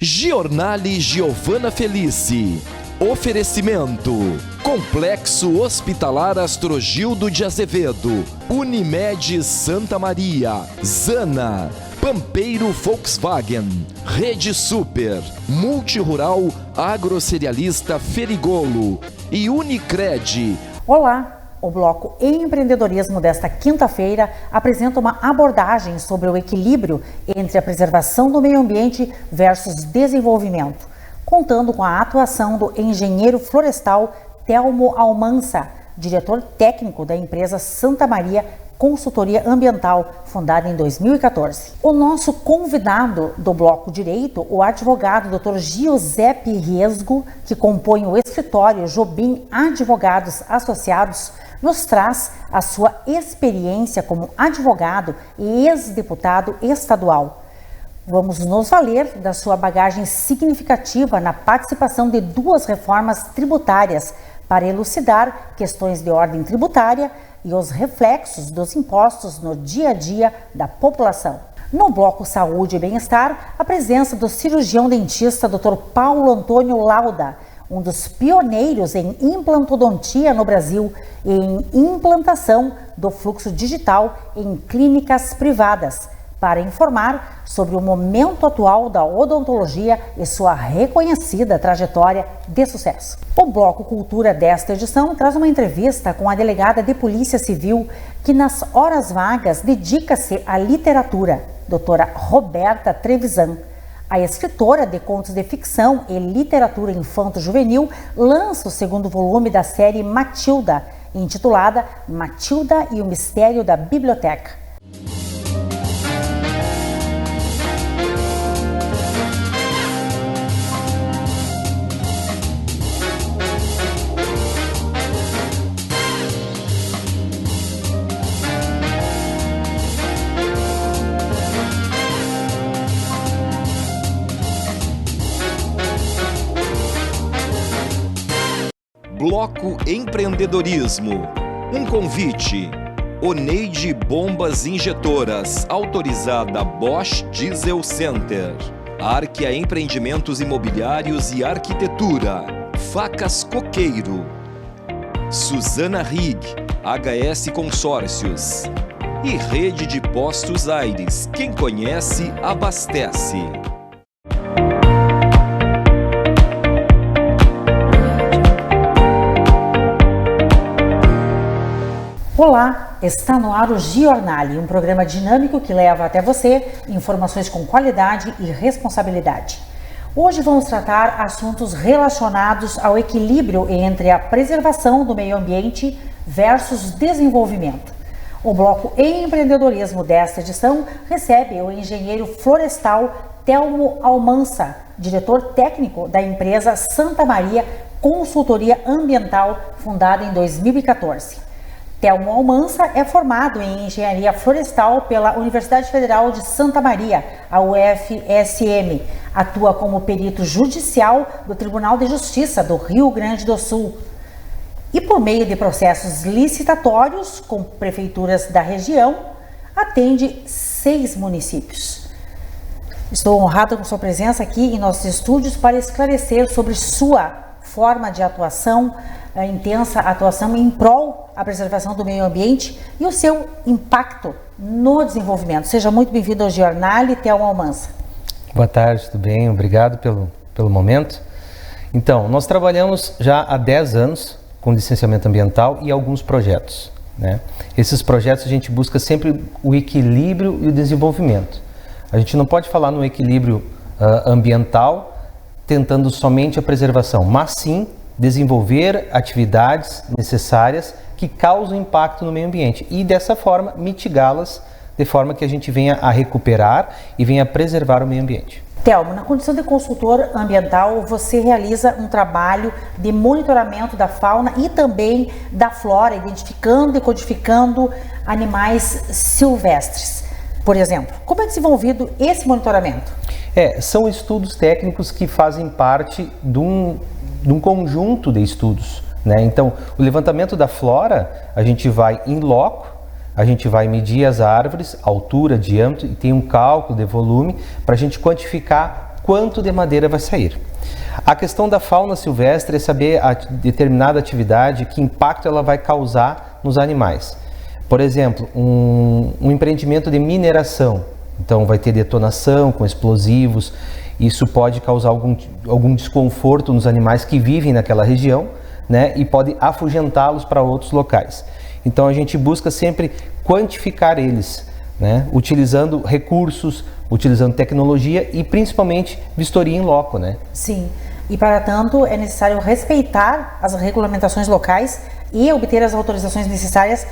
Giornale Giovana Felice. Oferecimento: Complexo Hospitalar Astrogildo de Azevedo, Unimed Santa Maria, Zana, Pampeiro Volkswagen, Rede Super, Multirural Agrocerealista Ferigolo e Unicred. Olá! O bloco Empreendedorismo desta quinta-feira apresenta uma abordagem sobre o equilíbrio entre a preservação do meio ambiente versus desenvolvimento, contando com a atuação do engenheiro florestal Telmo Almansa, diretor técnico da empresa Santa Maria Consultoria Ambiental, fundada em 2014. O nosso convidado do bloco direito, o advogado Dr. Giuseppe Riesgo, que compõe o escritório Jobim Advogados Associados, nos traz a sua experiência como advogado e ex-deputado estadual. Vamos nos valer da sua bagagem significativa na participação de 2 reformas tributárias para elucidar questões de ordem tributária e os reflexos dos impostos no dia a dia da população. No bloco Saúde e Bem-Estar, a presença do cirurgião dentista Dr. Paulo Antônio Lauda, um dos pioneiros em implantodontia no Brasil e em implantação do fluxo digital em clínicas privadas, para informar sobre o momento atual da odontologia e sua reconhecida trajetória de sucesso. O Bloco Cultura desta edição traz uma entrevista com a delegada de Polícia Civil, que nas horas vagas dedica-se à literatura, doutora Roberta Trevisan. A escritora de contos de ficção e literatura infanto-juvenil lança o 2º volume da série Matilda, intitulada Matilda e o Mistério da Biblioteca. Bloco Empreendedorismo. Um convite. Oneide Bombas Injetoras, autorizada Bosch Diesel Center. Arquia Empreendimentos Imobiliários e Arquitetura. Facas Coqueiro. Suzana Rig, HS Consórcios. E Rede de Postos Aires. Quem conhece, abastece. Olá, está no ar o Giornale, um programa dinâmico que leva até você informações com qualidade e responsabilidade. Hoje vamos tratar assuntos relacionados ao equilíbrio entre a preservação do meio ambiente versus desenvolvimento. O bloco Empreendedorismo desta edição recebe o engenheiro florestal Telmo Almansa, diretor técnico da empresa Santa Maria Consultoria Ambiental, fundada em 2014. Telmo Almansa é formado em Engenharia Florestal pela Universidade Federal de Santa Maria, a UFSM. Atua como perito judicial do Tribunal de Justiça do Rio Grande do Sul. E por meio de processos licitatórios com prefeituras da região, atende 6 municípios. Estou honrado com sua presença aqui em nossos estúdios para esclarecer sobre sua forma de atuação, a intensa atuação em prol da preservação do meio ambiente e o seu impacto no desenvolvimento. Seja muito bem-vindo ao Giornale, Telmo Almansa. Boa tarde, tudo bem? Obrigado pelo momento. Então, nós trabalhamos já há 10 anos com licenciamento ambiental e alguns projetos, né? Esses projetos a gente busca sempre o equilíbrio e o desenvolvimento. A gente não pode falar no equilíbrio ambiental tentando somente a preservação, mas sim desenvolver atividades necessárias que causam impacto no meio ambiente e dessa forma mitigá-las de forma que a gente venha a recuperar e venha a preservar o meio ambiente. Telmo, na condição de consultor ambiental, você realiza um trabalho de monitoramento da fauna e também da flora, identificando e codificando animais silvestres. Por exemplo, como é desenvolvido esse monitoramento? São estudos técnicos que fazem parte de um conjunto de estudos, né? Então, o levantamento da flora, a gente vai em loco, a gente vai medir as árvores, altura, diâmetro, e tem um cálculo de volume para a gente quantificar quanto de madeira vai sair. A questão da fauna silvestre é saber a determinada atividade, que impacto ela vai causar nos animais. Por exemplo, um empreendimento de mineração, então vai ter detonação com explosivos, isso pode causar algum desconforto nos animais que vivem naquela região, né, e pode afugentá-los para outros locais. Então a gente busca sempre quantificar eles, né, utilizando recursos, utilizando tecnologia e principalmente vistoria em loco, né? Sim, e para tanto é necessário respeitar as regulamentações locais e obter as autorizações necessárias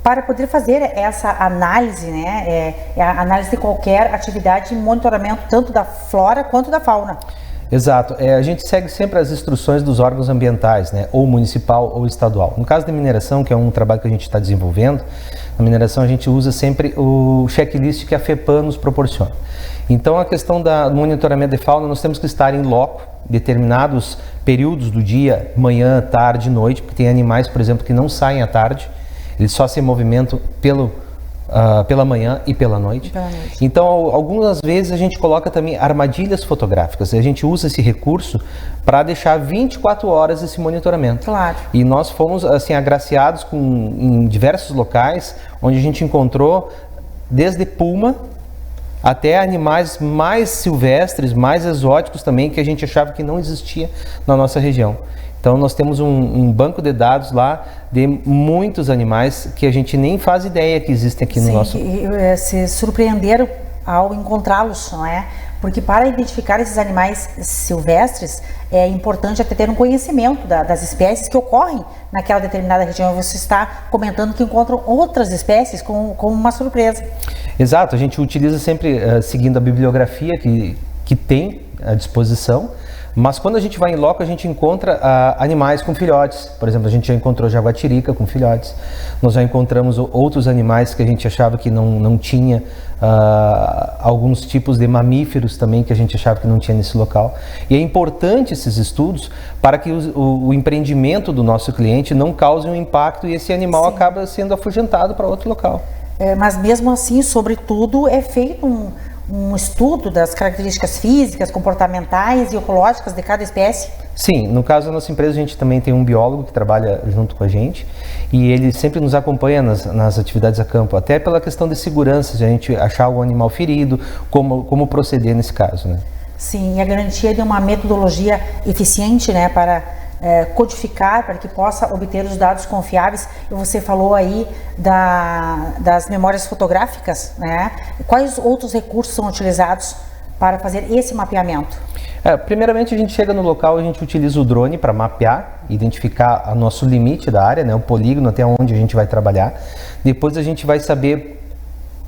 para poder fazer essa análise, né? A análise de qualquer atividade e monitoramento tanto da flora quanto da fauna. Exato, a gente segue sempre as instruções dos órgãos ambientais, né? Ou municipal ou estadual. No caso da mineração, que é um trabalho que a gente está desenvolvendo, na mineração a gente usa sempre o checklist que a FEPAM nos proporciona. Então a questão do monitoramento de fauna, nós temos que estar em loco, determinados períodos do dia, manhã, tarde, noite, porque tem animais, por exemplo, que não saem à tarde, eles só se movimentam pela manhã e pela noite. Então, algumas vezes a gente coloca também armadilhas fotográficas. A gente usa esse recurso para deixar 24 horas esse monitoramento. Claro. E nós fomos assim agraciados em diversos locais, onde a gente encontrou desde puma até animais mais silvestres, mais exóticos também, que a gente achava que não existia na nossa região. Então nós temos um banco de dados lá de muitos animais que a gente nem faz ideia que existem aqui no nosso... E se surpreenderam ao encontrá-los, não é? Porque para identificar esses animais silvestres é importante até ter um conhecimento das espécies que ocorrem naquela determinada região. Você está comentando que encontram outras espécies como uma surpresa. Exato, a gente utiliza sempre seguindo a bibliografia que tem à disposição. Mas quando a gente vai em loco, a gente encontra animais com filhotes. Por exemplo, a gente já encontrou jaguatirica com filhotes. Nós já encontramos outros animais que a gente achava que não tinha. Alguns tipos de mamíferos também que a gente achava que não tinha nesse local. E é importante esses estudos para que o empreendimento do nosso cliente não cause um impacto e esse animal acaba sendo afugentado para outro local. Mas mesmo assim, sobretudo, é feito um estudo das características físicas, comportamentais e ecológicas de cada espécie? Sim, no caso da nossa empresa a gente também tem um biólogo que trabalha junto com a gente e ele sempre nos acompanha nas atividades a campo, até pela questão de segurança, se a gente achar algum animal ferido, como proceder nesse caso, né? Sim, e a garantia de uma metodologia eficiente, né, para codificar, para que possa obter os dados confiáveis. E você falou aí das memórias fotográficas, né? Quais outros recursos são utilizados para fazer esse mapeamento? Primeiramente a gente chega no local, a gente utiliza o drone para mapear, identificar o nosso limite da área, né, o polígono até onde a gente vai trabalhar. Depois a gente vai saber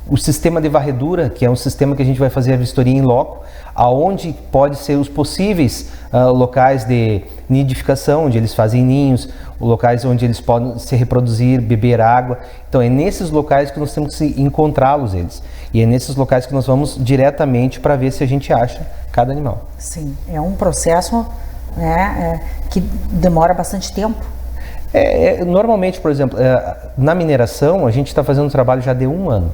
o sistema de varredura, que é um sistema que a gente vai fazer a vistoria em loco, aonde pode ser os possíveis locais de nidificação, onde eles fazem ninhos, locais onde eles podem se reproduzir, beber água. Então é nesses locais que nós temos que encontrá-los eles. E é nesses locais que nós vamos diretamente para ver se a gente acha cada animal. Sim, é um processo, né, que demora bastante tempo. Normalmente, por exemplo, na mineração a gente está fazendo um trabalho já de 1 ano.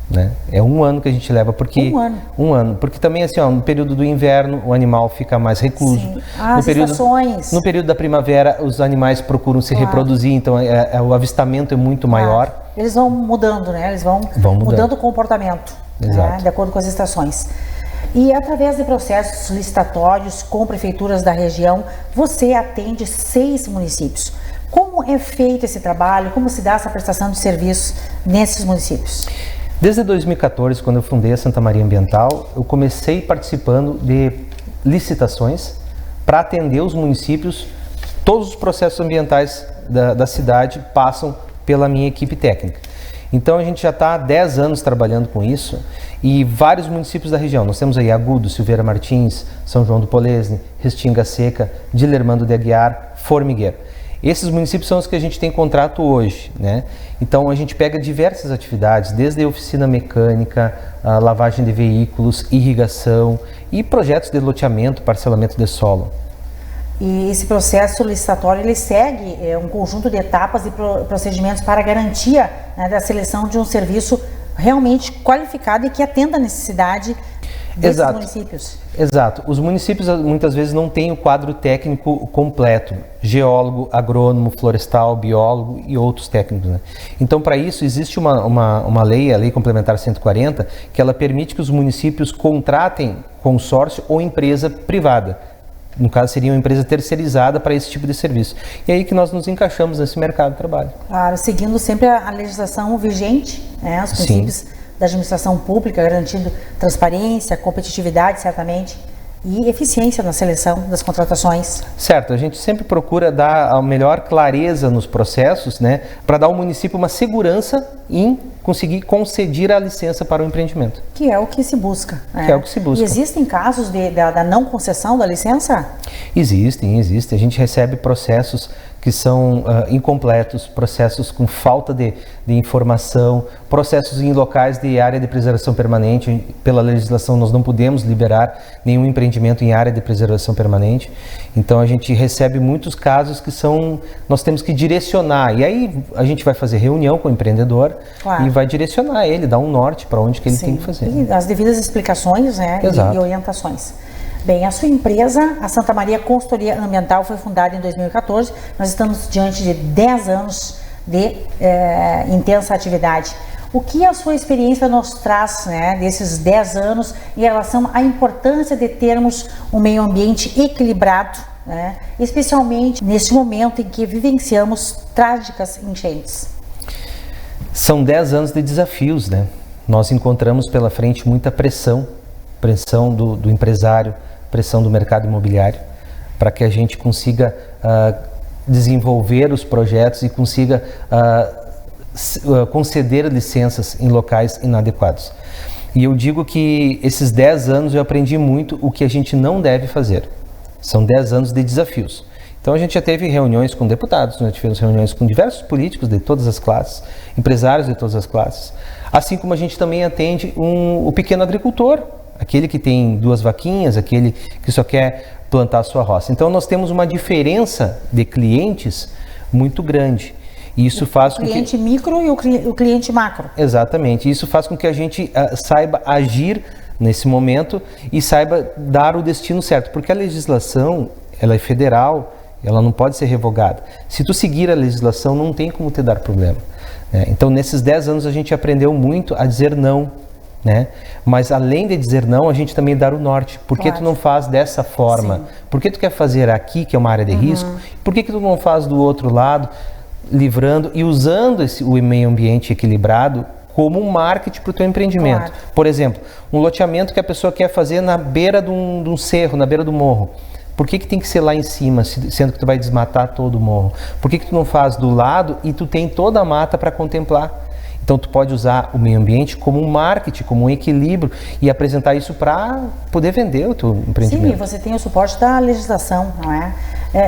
Né? É 1 ano que a gente leva, porque... 1 ano? 1 ano, porque também assim, no período do inverno o animal fica mais recluso. Sim. As estações. No período da primavera os animais procuram se reproduzir, então o avistamento é muito maior. Eles vão mudando, né? Eles vão mudando o comportamento, né? De acordo com as estações. E através de processos licitatórios com prefeituras da região, você atende 6 municípios. Como é feito esse trabalho? Como se dá essa prestação de serviços nesses municípios? Desde 2014, quando eu fundei a Santa Maria Ambiental, eu comecei participando de licitações para atender os municípios. Todos os processos ambientais da cidade passam pela minha equipe técnica. Então a gente já está há 10 anos trabalhando com isso e vários municípios da região. Nós temos aí Agudo, Silveira Martins, São João do Polesne, Restinga Seca, Dilermando de Aguiar, Formigueiro. Esses municípios são os que a gente tem contrato hoje, né? Então a gente pega diversas atividades, desde a oficina mecânica, a lavagem de veículos, irrigação e projetos de loteamento, parcelamento de solo. E esse processo licitatório, ele segue um conjunto de etapas e procedimentos para a garantia, né, da seleção de um serviço realmente qualificado e que atenda a necessidade. desses municípios? Exato. Os municípios muitas vezes não têm o quadro técnico completo. Geólogo, agrônomo, florestal, biólogo e outros técnicos, né? Então, para isso, existe uma lei, a Lei Complementar 140, que ela permite que os municípios contratem consórcio ou empresa privada. No caso, seria uma empresa terceirizada para esse tipo de serviço. E é aí que nós nos encaixamos nesse mercado de trabalho. Claro, seguindo sempre a legislação vigente, né? Os princípios da administração pública, garantindo transparência, competitividade, certamente, e eficiência na seleção das contratações. Certo, a gente sempre procura dar a melhor clareza nos processos, né, para dar ao município uma segurança em conseguir conceder a licença para o empreendimento. Que é o que se busca. Né? Que é o que se busca. E existem casos da não concessão da licença? Existem. A gente recebe processos que são incompletos, processos com falta de informação, processos em locais de área de preservação permanente. Pela legislação, nós não podemos liberar nenhum empreendimento em área de preservação permanente. Então, a gente recebe muitos casos que nós temos que direcionar. E aí, a gente vai fazer reunião com o empreendedor, claro, e vai direcionar ele, dar um norte para onde que ele tem que fazer. E as devidas explicações, né, e orientações. Bem, a sua empresa, a Santa Maria Consultoria Ambiental, foi fundada em 2014. Nós estamos diante de 10 anos de intensa atividade. O que a sua experiência nos traz, né, desses 10 anos em relação à importância de termos um meio ambiente equilibrado, né, especialmente neste momento em que vivenciamos trágicas enchentes? São 10 anos de desafios, né? Nós encontramos pela frente muita pressão do empresário, pressão do mercado imobiliário, para que a gente consiga desenvolver os projetos e consiga conceder licenças em locais inadequados. E eu digo que esses 10 anos eu aprendi muito o que a gente não deve fazer. São 10 anos de desafios. Então a gente já teve reuniões com deputados, nós tivemos reuniões com diversos políticos de todas as classes, empresários de todas as classes, assim como a gente também atende o pequeno agricultor, aquele que tem 2 vaquinhas, aquele que só quer plantar a sua roça. Então nós temos uma diferença de clientes muito grande. E isso faz com que... O cliente micro e o cliente macro. Exatamente. Isso faz com que a gente saiba agir nesse momento e saiba dar o destino certo. Porque a legislação, ela é federal, ela não pode ser revogada. Se tu seguir a legislação, não tem como te dar problema. Né? Então, nesses 10 anos, a gente aprendeu muito a dizer não. Né? Mas além de dizer não, a gente também dá o norte. Por que tu não faz dessa forma? Sim. Por que tu quer fazer aqui, que é uma área de risco? Por que tu não faz do outro lado, livrando e usando o meio ambiente equilibrado como um marketing para o teu empreendimento? Claro. Por exemplo, um loteamento que a pessoa quer fazer na beira de um cerro, na beira do morro. Por que tem que ser lá em cima, sendo que tu vai desmatar todo o morro? Por que tu não faz do lado e tu tem toda a mata para contemplar? Então, tu pode usar o meio ambiente como um marketing, como um equilíbrio e apresentar isso para poder vender o teu empreendimento. Sim, você tem o suporte da legislação, não é?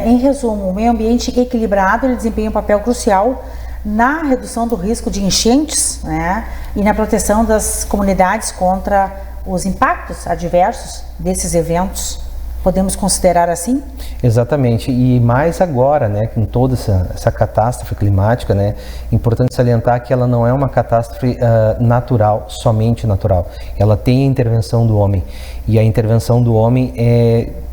Em resumo, o meio ambiente equilibrado, ele desempenha um papel crucial na redução do risco de enchentes, né, e na proteção das comunidades contra os impactos adversos desses eventos. Podemos considerar assim? Exatamente, e mais agora, né, com toda essa catástrofe climática, né, importante salientar que ela não é uma catástrofe natural, somente natural. Ela tem a intervenção do homem, e a intervenção do homem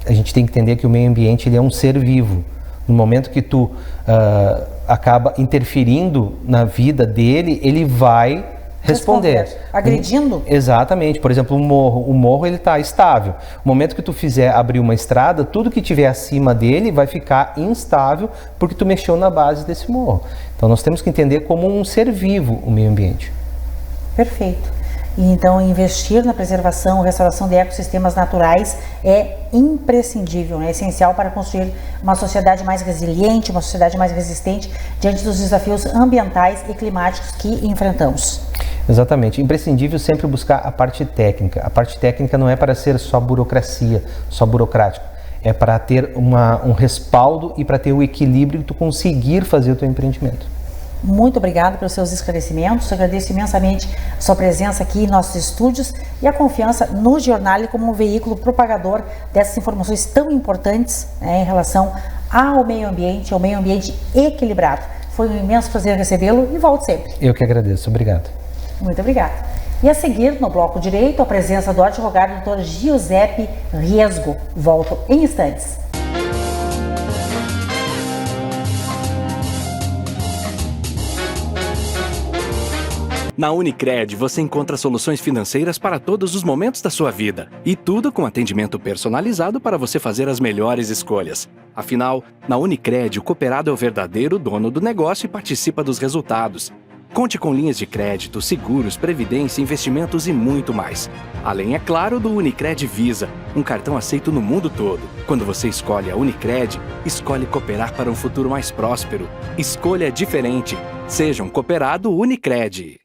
a gente tem que entender que o meio ambiente ele é um ser vivo. No momento que tu acaba interferindo na vida dele, ele vai responder. Agredindo? Exatamente. Por exemplo, o morro ele está estável. No momento que tu fizer abrir uma estrada, tudo que tiver acima dele vai ficar instável porque tu mexeu na base desse morro. Então nós temos que entender como um ser vivo o meio ambiente. Perfeito. E então investir na preservação, restauração de ecossistemas naturais é imprescindível, é essencial para construir uma sociedade mais resiliente, uma sociedade mais resistente diante dos desafios ambientais e climáticos que enfrentamos. Exatamente. Imprescindível sempre buscar a parte técnica. A parte técnica não é para ser só burocracia, só burocrático. É para ter um respaldo e para ter o equilíbrio e tu conseguir fazer o teu empreendimento. Muito obrigada pelos seus esclarecimentos, agradeço imensamente a sua presença aqui em nossos estúdios e a confiança no Jornal como um veículo propagador dessas informações tão importantes, né, em relação ao meio ambiente equilibrado. Foi um imenso prazer recebê-lo e volte sempre. Eu que agradeço, obrigado. Muito obrigada. E a seguir, no bloco direito, a presença do advogado Dr. Giuseppe Riesgo. Volto em instantes. Na Unicred, você encontra soluções financeiras para todos os momentos da sua vida. E tudo com atendimento personalizado para você fazer as melhores escolhas. Afinal, na Unicred, o cooperado é o verdadeiro dono do negócio e participa dos resultados. Conte com linhas de crédito, seguros, previdência, investimentos e muito mais. Além, é claro, do Unicred Visa, um cartão aceito no mundo todo. Quando você escolhe a Unicred, escolhe cooperar para um futuro mais próspero. Escolha diferente. Seja um cooperado Unicred.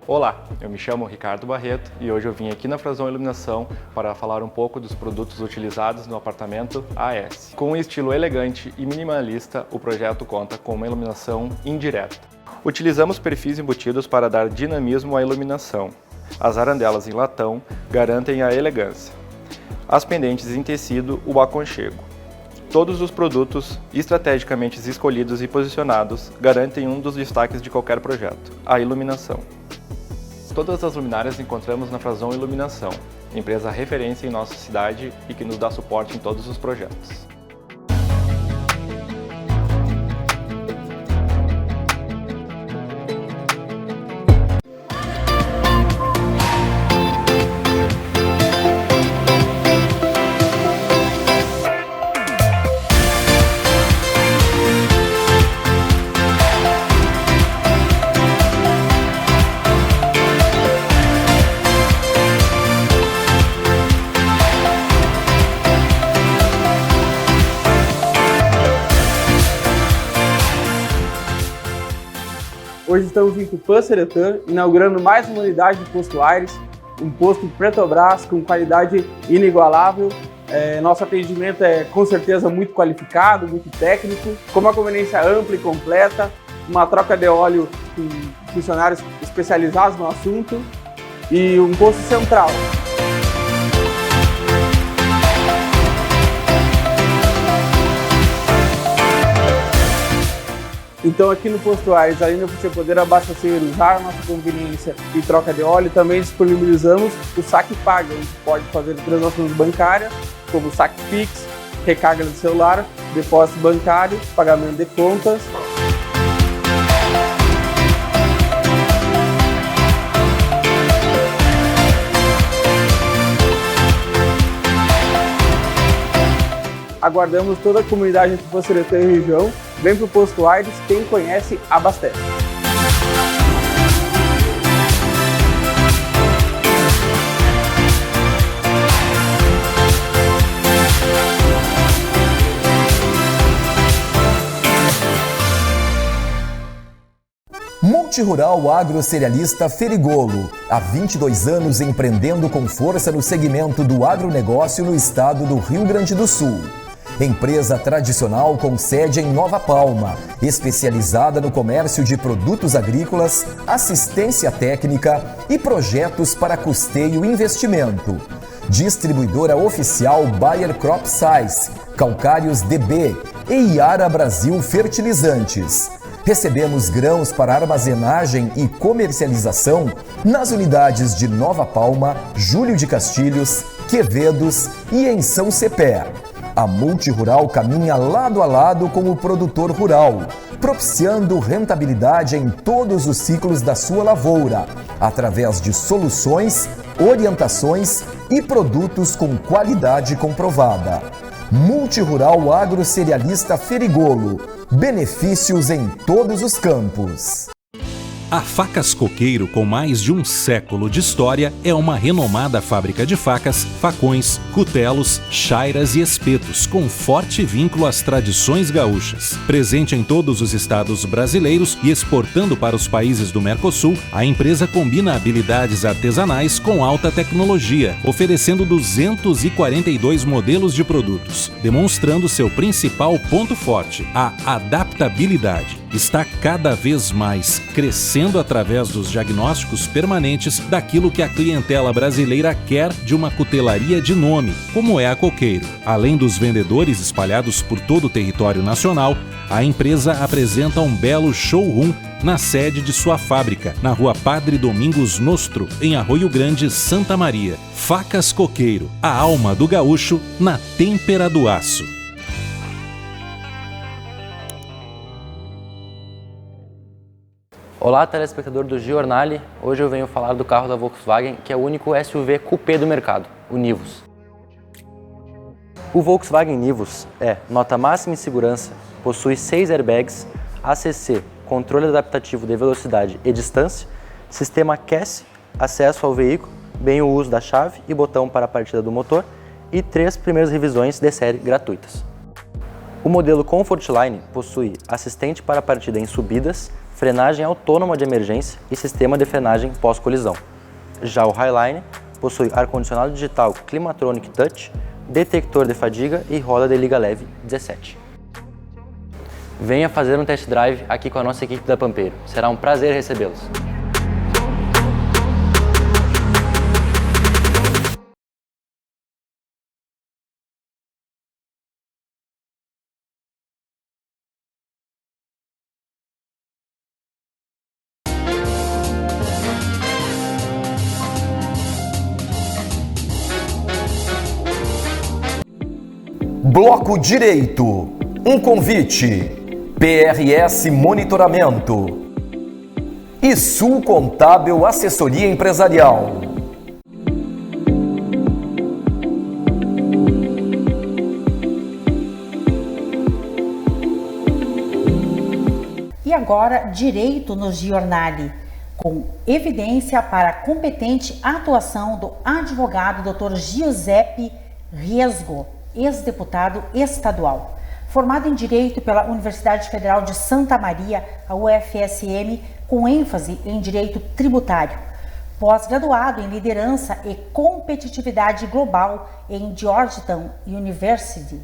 Olá, eu me chamo Ricardo Barreto e hoje eu vim aqui na Frazão Iluminação para falar um pouco dos produtos utilizados no apartamento AS. Com um estilo elegante e minimalista, o projeto conta com uma iluminação indireta. Utilizamos perfis embutidos para dar dinamismo à iluminação. As arandelas em latão garantem a elegância. As pendentes em tecido, o aconchego. Todos os produtos estrategicamente escolhidos e posicionados garantem um dos destaques de qualquer projeto, a iluminação. Todas as luminárias encontramos na Frazão Iluminação, empresa referência em nossa cidade e que nos dá suporte em todos os projetos. Hoje estamos em Tupã, Seretã, inaugurando mais uma unidade de posto Aires, um posto Petrobras com qualidade inigualável. Nosso atendimento é com certeza muito qualificado, muito técnico, com uma conveniência ampla e completa, uma troca de óleo com funcionários especializados no assunto e um posto central. Então aqui no Posto Aires, além de você poder abastecer, usar a nossa conveniência e troca de óleo, também disponibilizamos o Saque Paga, onde pode fazer transações bancárias, como Saque Pix, recarga de celular, depósito bancário, pagamento de contas. Aguardamos toda a comunidade de Tupã, Seretã e região. Vem para o Posto Aires, quem conhece, abastece. Multirural Agrocerealista Ferigolo, há 22 anos empreendendo com força no segmento do agronegócio no estado do Rio Grande do Sul. Empresa tradicional com sede em Nova Palma, especializada no comércio de produtos agrícolas, assistência técnica e projetos para custeio e investimento. Distribuidora oficial Bayer Crop Science, Calcários DB e Iara Brasil Fertilizantes. Recebemos grãos para armazenagem e comercialização nas unidades de Nova Palma, Júlio de Castilhos, Quevedos e em São Cepé. A Multirural caminha lado a lado com o produtor rural, propiciando rentabilidade em todos os ciclos da sua lavoura, através de soluções, orientações e produtos com qualidade comprovada. Multirural Agrocerealista Ferigolo. Benefícios em todos os campos. A Facas Coqueiro, com mais de um século de história, é uma renomada fábrica de facas, facões, cutelos, chairas e espetos, com forte vínculo às tradições gaúchas. Presente em todos os estados brasileiros e exportando para os países do Mercosul, a empresa combina habilidades artesanais com alta tecnologia, oferecendo 242 modelos de produtos, demonstrando seu principal ponto forte, a adaptabilidade. Está cada vez mais crescendo através dos diagnósticos permanentes daquilo que a clientela brasileira quer de uma cutelaria de nome, como é a Coqueiro. Além dos vendedores espalhados por todo o território nacional, a empresa apresenta um belo showroom na sede de sua fábrica, na Rua Padre Domingos Nostro, em Arroio Grande, Santa Maria. Facas Coqueiro, a alma do gaúcho na têmpera do aço. Olá, telespectador do Giornale. Hoje eu venho falar do carro da Volkswagen, que é o único SUV coupé do mercado, o Nivus. O Volkswagen Nivus é nota máxima em segurança, possui 6 airbags, ACC, controle adaptativo de velocidade e distância, sistema QES, acesso ao veículo, bem o uso da chave e botão para a partida do motor e 3 primeiras revisões de série gratuitas. O modelo Comfortline possui assistente para partida em subidas, frenagem autônoma de emergência e sistema de frenagem pós-colisão. Já o Highline possui ar-condicionado digital Climatronic Touch, detector de fadiga e roda de liga leve 17. Venha fazer um test drive aqui com a nossa equipe da Pampeiro. Será um prazer recebê-los. Bloco Direito. Um convite. PRS Monitoramento. E Sul Contábil Assessoria Empresarial. E agora, Direito no Giornale, com evidência para a competente atuação do advogado Dr. Giuseppe Riesgo, ex-deputado estadual. Formado em Direito pela Universidade Federal de Santa Maria, a UFSM, com ênfase em Direito Tributário. Pós-graduado em Liderança e Competitividade Global em Georgetown University,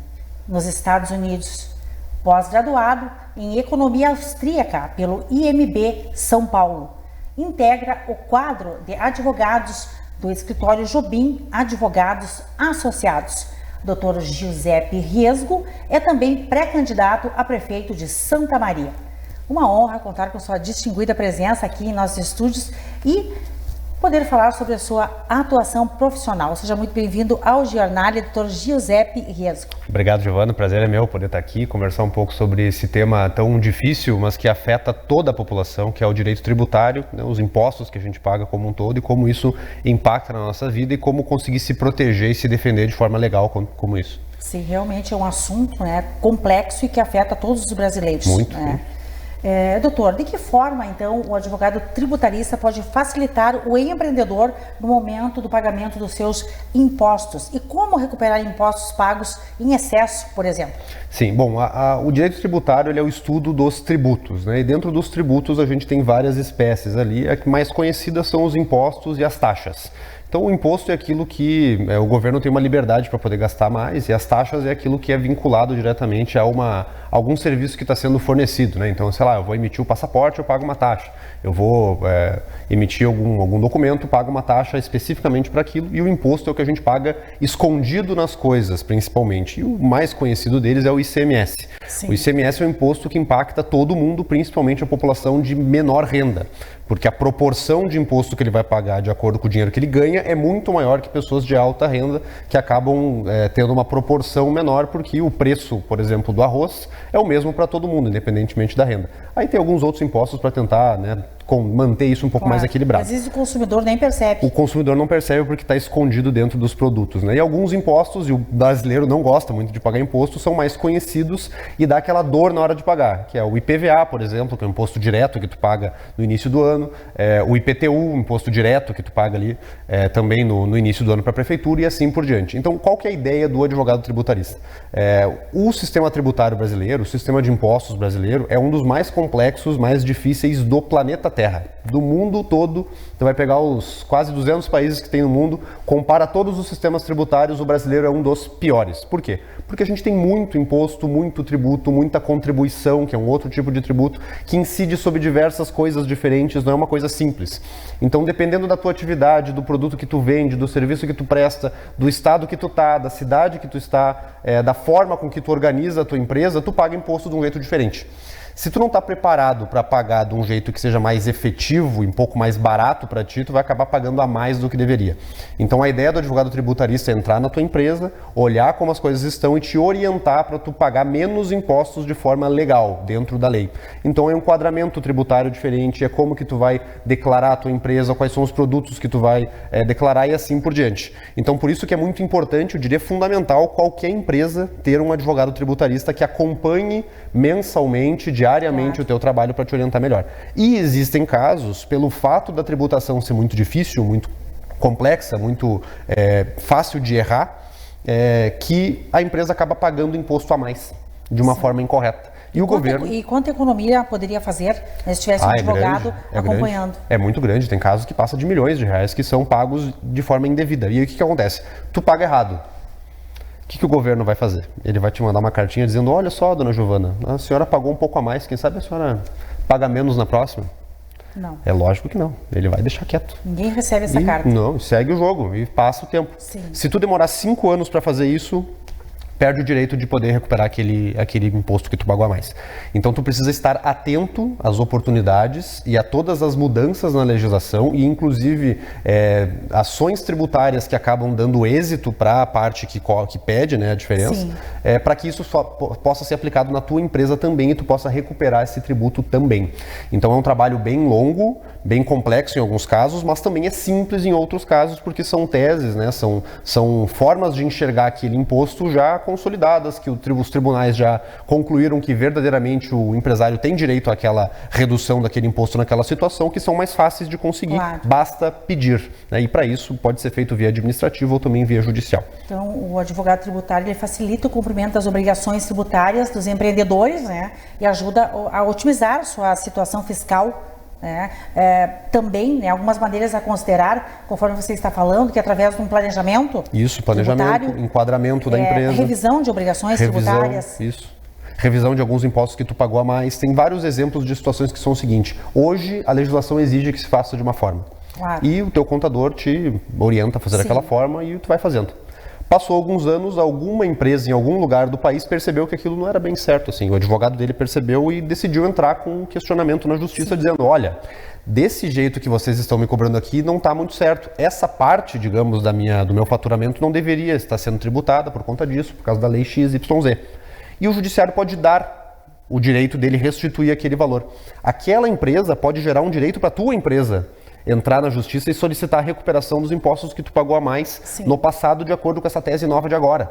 nos Estados Unidos. Pós-graduado em Economia Austríaca pelo IMB São Paulo. Integra o quadro de advogados do escritório Jobim Advogados Associados. Dr. Giuseppe Riesgo é também pré-candidato a prefeito de Santa Maria. Uma honra contar com sua distinguida presença aqui em nossos estúdios e poder falar sobre a sua atuação profissional. Seja muito bem-vindo ao Giornale, Dr. Giuseppe Riesgo. Obrigado, Giovana. O prazer é meu poder estar aqui e conversar um pouco sobre esse tema tão difícil, mas que afeta toda a população, que é o direito tributário, né, os impostos que a gente paga como um todo e como isso impacta na nossa vida e como conseguir se proteger e se defender de forma legal como isso. Sim, realmente é um assunto, né, complexo e que afeta todos os brasileiros. Muito. Né? Doutor, de que forma, então, o advogado tributarista pode facilitar o empreendedor no momento do pagamento dos seus impostos? E como recuperar impostos pagos em excesso, por exemplo? Sim, bom, o direito tributário ele é o estudo dos tributos, né? E dentro dos tributos a gente tem várias espécies ali. As mais conhecidas são os impostos e as taxas. Então, Então o imposto é aquilo que o governo tem uma liberdade para poder gastar mais, e as taxas é aquilo que é vinculado diretamente a algum serviço que está sendo fornecido, né? Então, sei lá, eu vou emitir o passaporte, eu pago uma taxa. Eu vou emitir algum documento, pago uma taxa especificamente para aquilo, e o imposto é o que a gente paga escondido nas coisas, principalmente. E o mais conhecido deles é o ICMS. Sim. O ICMS é um imposto que impacta todo mundo, principalmente a população de menor renda, porque a proporção de imposto que ele vai pagar de acordo com o dinheiro que ele ganha é muito maior que pessoas de alta renda, que acabam tendo uma proporção menor, porque o preço, por exemplo, do arroz é o mesmo para todo mundo, independentemente da renda. Aí tem alguns outros impostos para tentar, né, manter isso um pouco mais equilibrado. Às vezes o consumidor nem percebe. O consumidor não percebe porque está escondido dentro dos produtos, né? E alguns impostos, e o brasileiro não gosta muito de pagar imposto, são mais conhecidos e dá aquela dor na hora de pagar, que é o IPVA, por exemplo, que é um imposto direto que tu paga no início do ano, o IPTU, um imposto direto que tu paga ali também no início do ano para a prefeitura, e assim por diante. Então, qual que é a ideia do advogado tributarista? O sistema tributário brasileiro, o sistema de impostos brasileiro, é um dos mais complexos, mais difíceis do planeta Terra, do mundo todo. Tu vai pegar os quase 200 países que tem no mundo, compara todos os sistemas tributários, o brasileiro é um dos piores. Por quê? Porque a gente tem muito imposto, muito tributo, muita contribuição, que é um outro tipo de tributo, que incide sobre diversas coisas diferentes, não é uma coisa simples. Então, dependendo da tua atividade, do produto que tu vende, do serviço que tu presta, do estado que tu tá, da cidade que tu está, da forma com que tu organiza a tua empresa, tu paga imposto de um jeito diferente. Se tu não está preparado para pagar de um jeito que seja mais efetivo e um pouco mais barato para ti, tu vai acabar pagando a mais do que deveria. Então a ideia do advogado tributarista é entrar na tua empresa, olhar como as coisas estão e te orientar para tu pagar menos impostos de forma legal, dentro da lei. Então é um enquadramento tributário diferente, é como que tu vai declarar a tua empresa, quais são os produtos que tu vai declarar e assim por diante. Então por isso que é muito importante, eu diria fundamental, qualquer empresa ter um advogado tributarista que acompanhe mensalmente, diariamente, o teu trabalho para te orientar melhor. E existem casos, pelo fato da tributação ser muito difícil, muito complexa, muito fácil de errar, que a empresa acaba pagando imposto a mais, de uma forma incorreta. E o governo... E quanta economia poderia fazer se tivesse um advogado acompanhando? É muito grande, tem casos que passam de milhões de reais que são pagos de forma indevida. E aí o que acontece? Tu paga errado. O que o governo vai fazer? Ele vai te mandar uma cartinha dizendo: olha só, dona Giovana, a senhora pagou um pouco a mais, quem sabe a senhora paga menos na próxima? Não. É lógico que não, ele vai deixar quieto. Ninguém recebe essa carta. Não, segue o jogo e passa o tempo. Sim. Se tu demorar 5 anos para fazer isso, perde o direito de poder recuperar aquele imposto que tu pagou a mais. Então tu precisa estar atento às oportunidades e a todas as mudanças na legislação e inclusive ações tributárias que acabam dando êxito para a parte que pede, né, a diferença, para que isso possa ser aplicado na tua empresa também e tu possa recuperar esse tributo também. Então é um trabalho bem longo, bem complexo em alguns casos, mas também é simples em outros casos, porque são teses, né, são formas de enxergar aquele imposto já consolidadas, que os tribunais já concluíram que verdadeiramente o empresário tem direito àquela redução daquele imposto naquela situação, que são mais fáceis de conseguir, basta pedir, né? E para isso pode ser feito via administrativa ou também via judicial. Então o advogado tributário ele facilita o cumprimento das obrigações tributárias dos empreendedores, né? E ajuda a otimizar sua situação fiscal. Também, né, algumas maneiras a considerar, conforme você está falando, que através de um planejamento planejamento, enquadramento da empresa, revisão de obrigações tributárias. Revisão de alguns impostos que tu pagou a mais. Tem vários exemplos de situações que são o seguinte: hoje a legislação exige que se faça de uma forma, e o teu contador te orienta a fazer daquela forma e tu vai fazendo. Passou alguns anos, alguma empresa em algum lugar do país percebeu que aquilo não era bem certo, assim. O advogado dele percebeu e decidiu entrar com um questionamento na justiça dizendo: olha, desse jeito que vocês estão me cobrando aqui não está muito certo. Essa parte, digamos, do meu faturamento não deveria estar sendo tributada por conta disso, por causa da lei XYZ. E o judiciário pode dar o direito dele restituir aquele valor. Aquela empresa pode gerar um direito para a tua empresa entrar na justiça e solicitar a recuperação dos impostos que tu pagou a mais no passado, de acordo com essa tese nova de agora.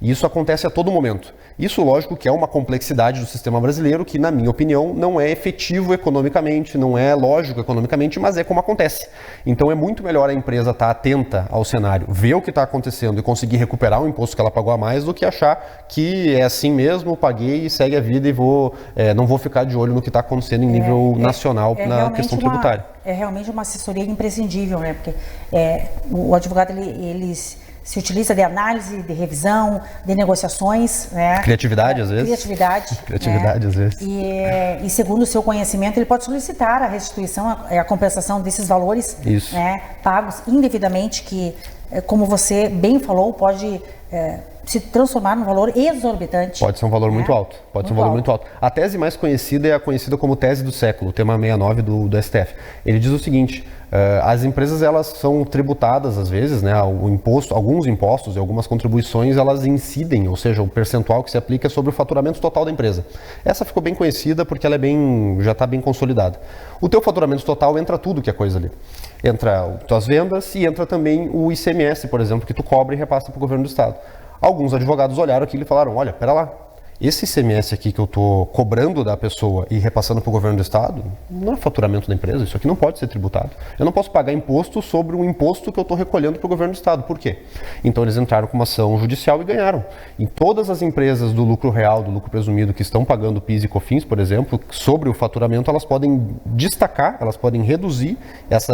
E isso acontece a todo momento. Isso, lógico, que é uma complexidade do sistema brasileiro que, na minha opinião, não é efetivo economicamente, não é lógico economicamente, mas é como acontece. Então é muito melhor a empresa estar atenta ao cenário, ver o que está acontecendo e conseguir recuperar o imposto que ela pagou a mais do que achar que é assim mesmo, paguei e segue a vida e não vou ficar de olho no que está acontecendo em nível nacional na questão tributária. É realmente uma assessoria imprescindível, né? Porque o advogado ele se utiliza de análise, de revisão, de negociações, né? Criatividade, às vezes. Criatividade, às vezes. E segundo o seu conhecimento, ele pode solicitar a restituição, a compensação desses valores, né, pagos indevidamente, que, como você bem falou, pode se transformar num valor exorbitante. Pode ser um valor muito alto. Pode ser um valor muito alto. A tese mais conhecida é a conhecida como tese do século, tema 69 do STF. Ele diz o seguinte: as empresas, elas são tributadas às vezes, né, alguns impostos e algumas contribuições, elas incidem, ou seja, o percentual que se aplica é sobre o faturamento total da empresa. Essa ficou bem conhecida porque ela já está bem consolidada. O teu faturamento total entra tudo que é coisa ali. Entra as tuas vendas e entra também o ICMS, por exemplo, que tu cobra e repassa para o governo do estado. Alguns advogados olharam aquilo e falaram: olha, pera lá, esse ICMS aqui que eu estou cobrando da pessoa e repassando para o governo do estado, não é faturamento da empresa, isso aqui não pode ser tributado. Eu não posso pagar imposto sobre um imposto que eu estou recolhendo para o governo do estado. Por quê? Então eles entraram com uma ação judicial e ganharam. Em todas as empresas do lucro real, do lucro presumido, que estão pagando PIS e COFINS, por exemplo, sobre o faturamento, elas podem destacar, elas podem reduzir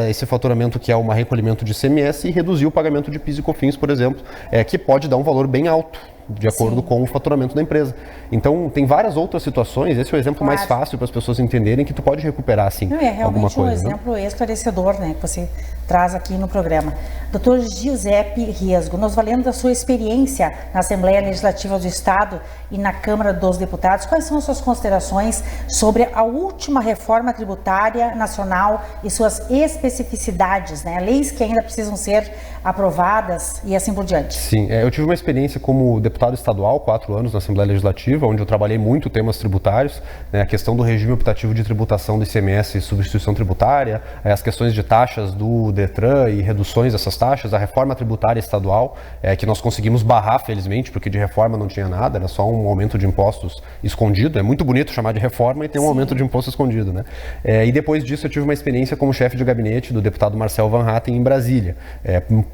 esse faturamento que é um recolhimento de ICMS e reduzir o pagamento de PIS e COFINS, por exemplo, que pode dar um valor bem alto, de acordo com o faturamento da empresa. Então, tem várias outras situações, esse é o exemplo mais fácil para as pessoas entenderem que tu pode recuperar, assim, alguma coisa. É realmente um exemplo esclarecedor, né, que você traz aqui no programa. Dr. Giuseppe Riesgo, nos valendo da sua experiência na Assembleia Legislativa do Estado e na Câmara dos Deputados, quais são as suas considerações sobre a última reforma tributária nacional e suas especificidades, né, leis que ainda precisam ser aprovadas e assim por diante? Sim, eu tive uma experiência como deputado estadual, 4 anos na Assembleia Legislativa, onde eu trabalhei muito temas tributários, né, a questão do regime optativo de tributação do ICMS e substituição tributária, as questões de taxas do DETRAN e reduções dessas taxas, a reforma tributária estadual, que nós conseguimos barrar, felizmente, porque de reforma não tinha nada, era só um aumento de impostos escondido. É muito bonito chamar de reforma e ter um aumento de imposto escondido, né? E depois disso eu tive uma experiência como chefe de gabinete do deputado Marcel Van Hatten em Brasília,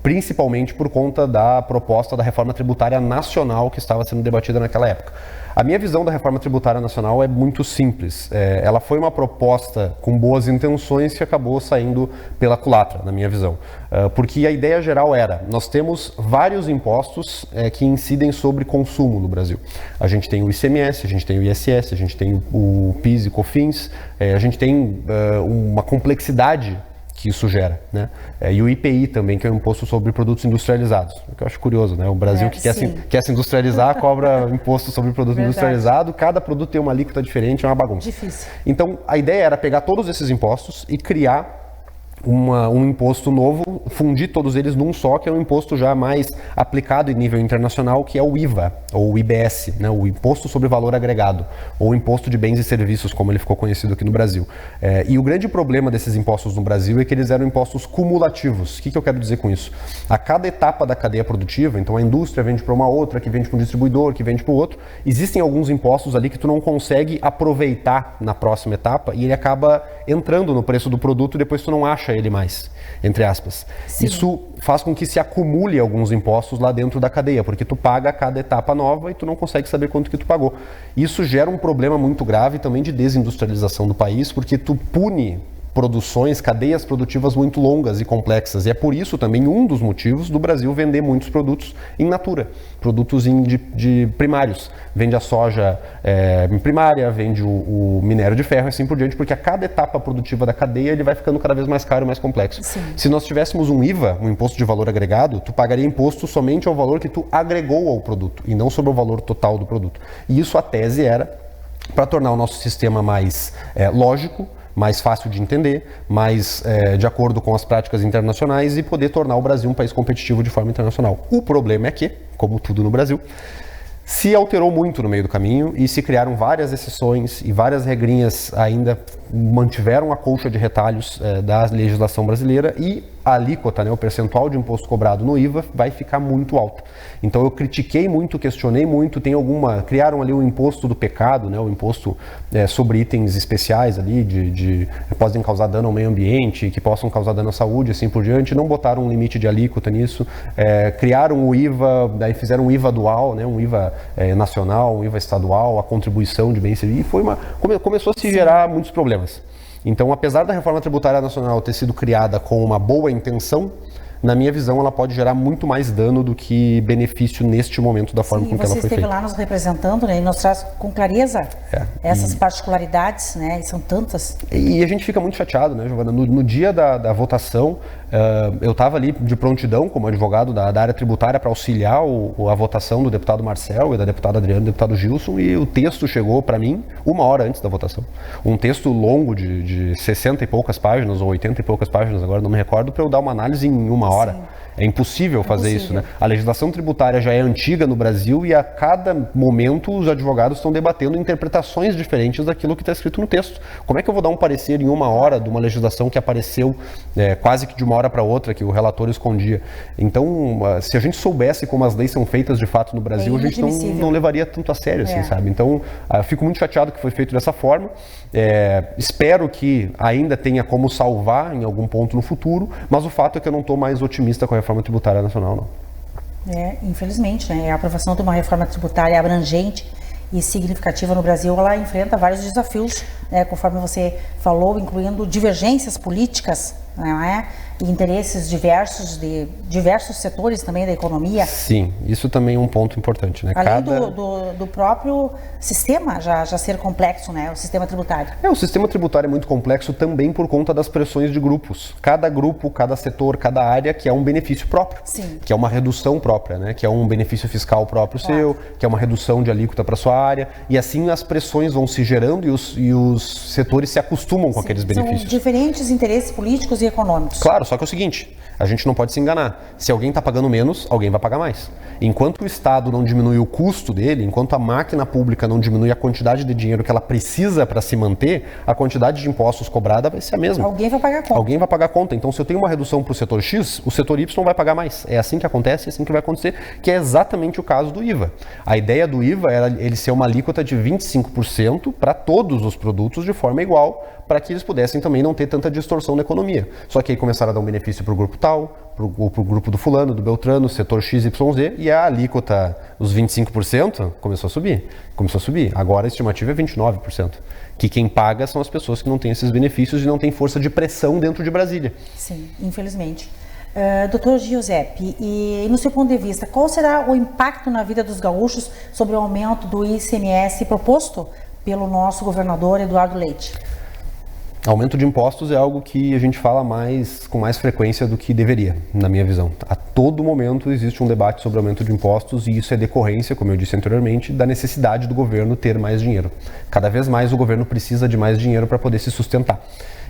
principalmente por conta da proposta da reforma tributária nacional que estava sendo debatida naquela época. A minha visão da reforma tributária nacional é muito simples. Ela foi uma proposta com boas intenções que acabou saindo pela culatra, na minha visão. Porque a ideia geral era, nós temos vários impostos que incidem sobre consumo no Brasil. A gente tem o ICMS, a gente tem o ISS, a gente tem o PIS e COFINS, a gente tem uma complexidade que isso gera, né? E o IPI também, que é o Imposto sobre Produtos Industrializados, o que eu acho curioso, né? O Brasil que quer se industrializar cobra imposto sobre produto industrializado, cada produto tem uma alíquota diferente, é uma bagunça. Difícil. Então, a ideia era pegar todos esses impostos e criar um imposto novo, fundir todos eles num só, que é um imposto já mais aplicado em nível internacional, que é o IVA, ou o IBS, né, o Imposto sobre Valor Agregado, ou Imposto de Bens e Serviços, como ele ficou conhecido aqui no Brasil. E o grande problema desses impostos no Brasil é que eles eram impostos cumulativos. O que eu quero dizer com isso? A cada etapa da cadeia produtiva, então a indústria vende para uma outra, que vende para um distribuidor, que vende para o outro, existem alguns impostos ali que tu não consegue aproveitar na próxima etapa e ele acaba entrando no preço do produto e depois tu não acha ele mais, entre aspas. Sim. Isso faz com que se acumule alguns impostos lá dentro da cadeia, porque tu paga a cada etapa nova e tu não consegue saber quanto que tu pagou. Isso gera um problema muito grave também de desindustrialização do país, porque tu pune produções, cadeias produtivas muito longas e complexas. E é por isso também um dos motivos do Brasil vender muitos produtos in natura, produtos de primários. Vende a soja em primária, vende o minério de ferro e assim por diante, porque a cada etapa produtiva da cadeia ele vai ficando cada vez mais caro e mais complexo. Sim. Se nós tivéssemos um IVA, um imposto de valor agregado, tu pagaria imposto somente ao valor que tu agregou ao produto e não sobre o valor total do produto. E isso a tese era para tornar o nosso sistema mais lógico, mais fácil de entender, mais de acordo com as práticas internacionais e poder tornar o Brasil um país competitivo de forma internacional. O problema é que, como tudo no Brasil, se alterou muito no meio do caminho e se criaram várias exceções e várias regrinhas ainda mantiveram a colcha de retalhos da legislação brasileira e a alíquota, né, o percentual de imposto cobrado no IVA vai ficar muito alto. Então eu critiquei muito, questionei muito, criaram ali o imposto do pecado, né, o imposto sobre itens especiais ali, que podem causar dano ao meio ambiente, que possam causar dano à saúde, assim por diante, não botaram um limite de alíquota nisso, criaram o IVA, daí fizeram um IVA dual, né, um IVA nacional, um IVA estadual, a contribuição de bens e começou a se gerar muitos problemas. Então, apesar da reforma tributária nacional ter sido criada com uma boa intenção, na minha visão, ela pode gerar muito mais dano do que benefício neste momento da forma como ela foi feita. Você esteve lá nos representando, né, e nos traz com clareza essas particularidades, né, e são tantas. E a gente fica muito chateado, né, Giovana? No dia da votação, eu estava ali de prontidão como advogado da área tributária para auxiliar a votação do deputado Marcel e da deputada Adriana e do deputado Gilson, e o texto chegou para mim 1 hora antes da votação. Um texto longo de 60 e poucas páginas, ou 80 e poucas páginas, agora não me recordo, para eu dar uma análise em 1 hora. Sim. É impossível fazer isso, né? A legislação tributária já é antiga no Brasil e a cada momento os advogados estão debatendo interpretações diferentes daquilo que está escrito no texto. Como é que eu vou dar um parecer em 1 hora de uma legislação que apareceu quase que de uma hora para outra, que o relator escondia? Então, se a gente soubesse como as leis são feitas de fato no Brasil, a gente não levaria tanto a sério, assim, sabe? Então, fico muito chateado que foi feito dessa forma. Espero que ainda tenha como salvar em algum ponto no futuro, mas o fato é que eu não estou mais otimista com a reforma tributária nacional, não. Infelizmente, né? A aprovação de uma reforma tributária abrangente e significativa no Brasil, ela enfrenta vários desafios, né, conforme você falou, incluindo divergências políticas, né, e interesses diversos de diversos setores também da economia. Sim, isso também é um ponto importante, né? Além do próprio sistema já ser complexo, né? O sistema tributário. O sistema tributário é muito complexo também por conta das pressões de grupos. Cada grupo, cada setor, cada área quer um benefício próprio. Sim. Que é uma redução própria, né? Que é um benefício fiscal próprio seu, que é uma redução de alíquota para sua área. E assim as pressões vão se gerando e os setores se acostumam com aqueles benefícios. São diferentes interesses políticos e econômicos. Claro, só que é o seguinte, a gente não pode se enganar. Se alguém está pagando menos, alguém vai pagar mais. Enquanto o Estado não diminui o custo dele, enquanto a máquina pública não diminui a quantidade de dinheiro que ela precisa para se manter, a quantidade de impostos cobrada vai ser a mesma. Alguém vai pagar a conta. Alguém vai pagar a conta. Então, se eu tenho uma redução para o setor X, o setor Y vai pagar mais. É assim que acontece, é assim que vai acontecer, que é exatamente o caso do IVA. A ideia do IVA era ele ser uma alíquota de 25% para todos os produtos de forma igual, para que eles pudessem também não ter tanta distorção na economia. Só que aí começaram a dar um benefício para o grupo tal, para o grupo do fulano, do Beltrano, setor XYZ, e a alíquota, os 25%, começou a subir. Agora a estimativa é 29%. Que quem paga são as pessoas que não têm esses benefícios e não têm força de pressão dentro de Brasília. Sim, infelizmente. Dr. Giuseppe, e no seu ponto de vista, qual será o impacto na vida dos gaúchos sobre o aumento do ICMS proposto pelo nosso governador Eduardo Leite? Aumento de impostos é algo que a gente fala com mais frequência do que deveria, na minha visão. A todo momento existe um debate sobre aumento de impostos e isso é decorrência, como eu disse anteriormente, da necessidade do governo ter mais dinheiro. Cada vez mais o governo precisa de mais dinheiro para poder se sustentar.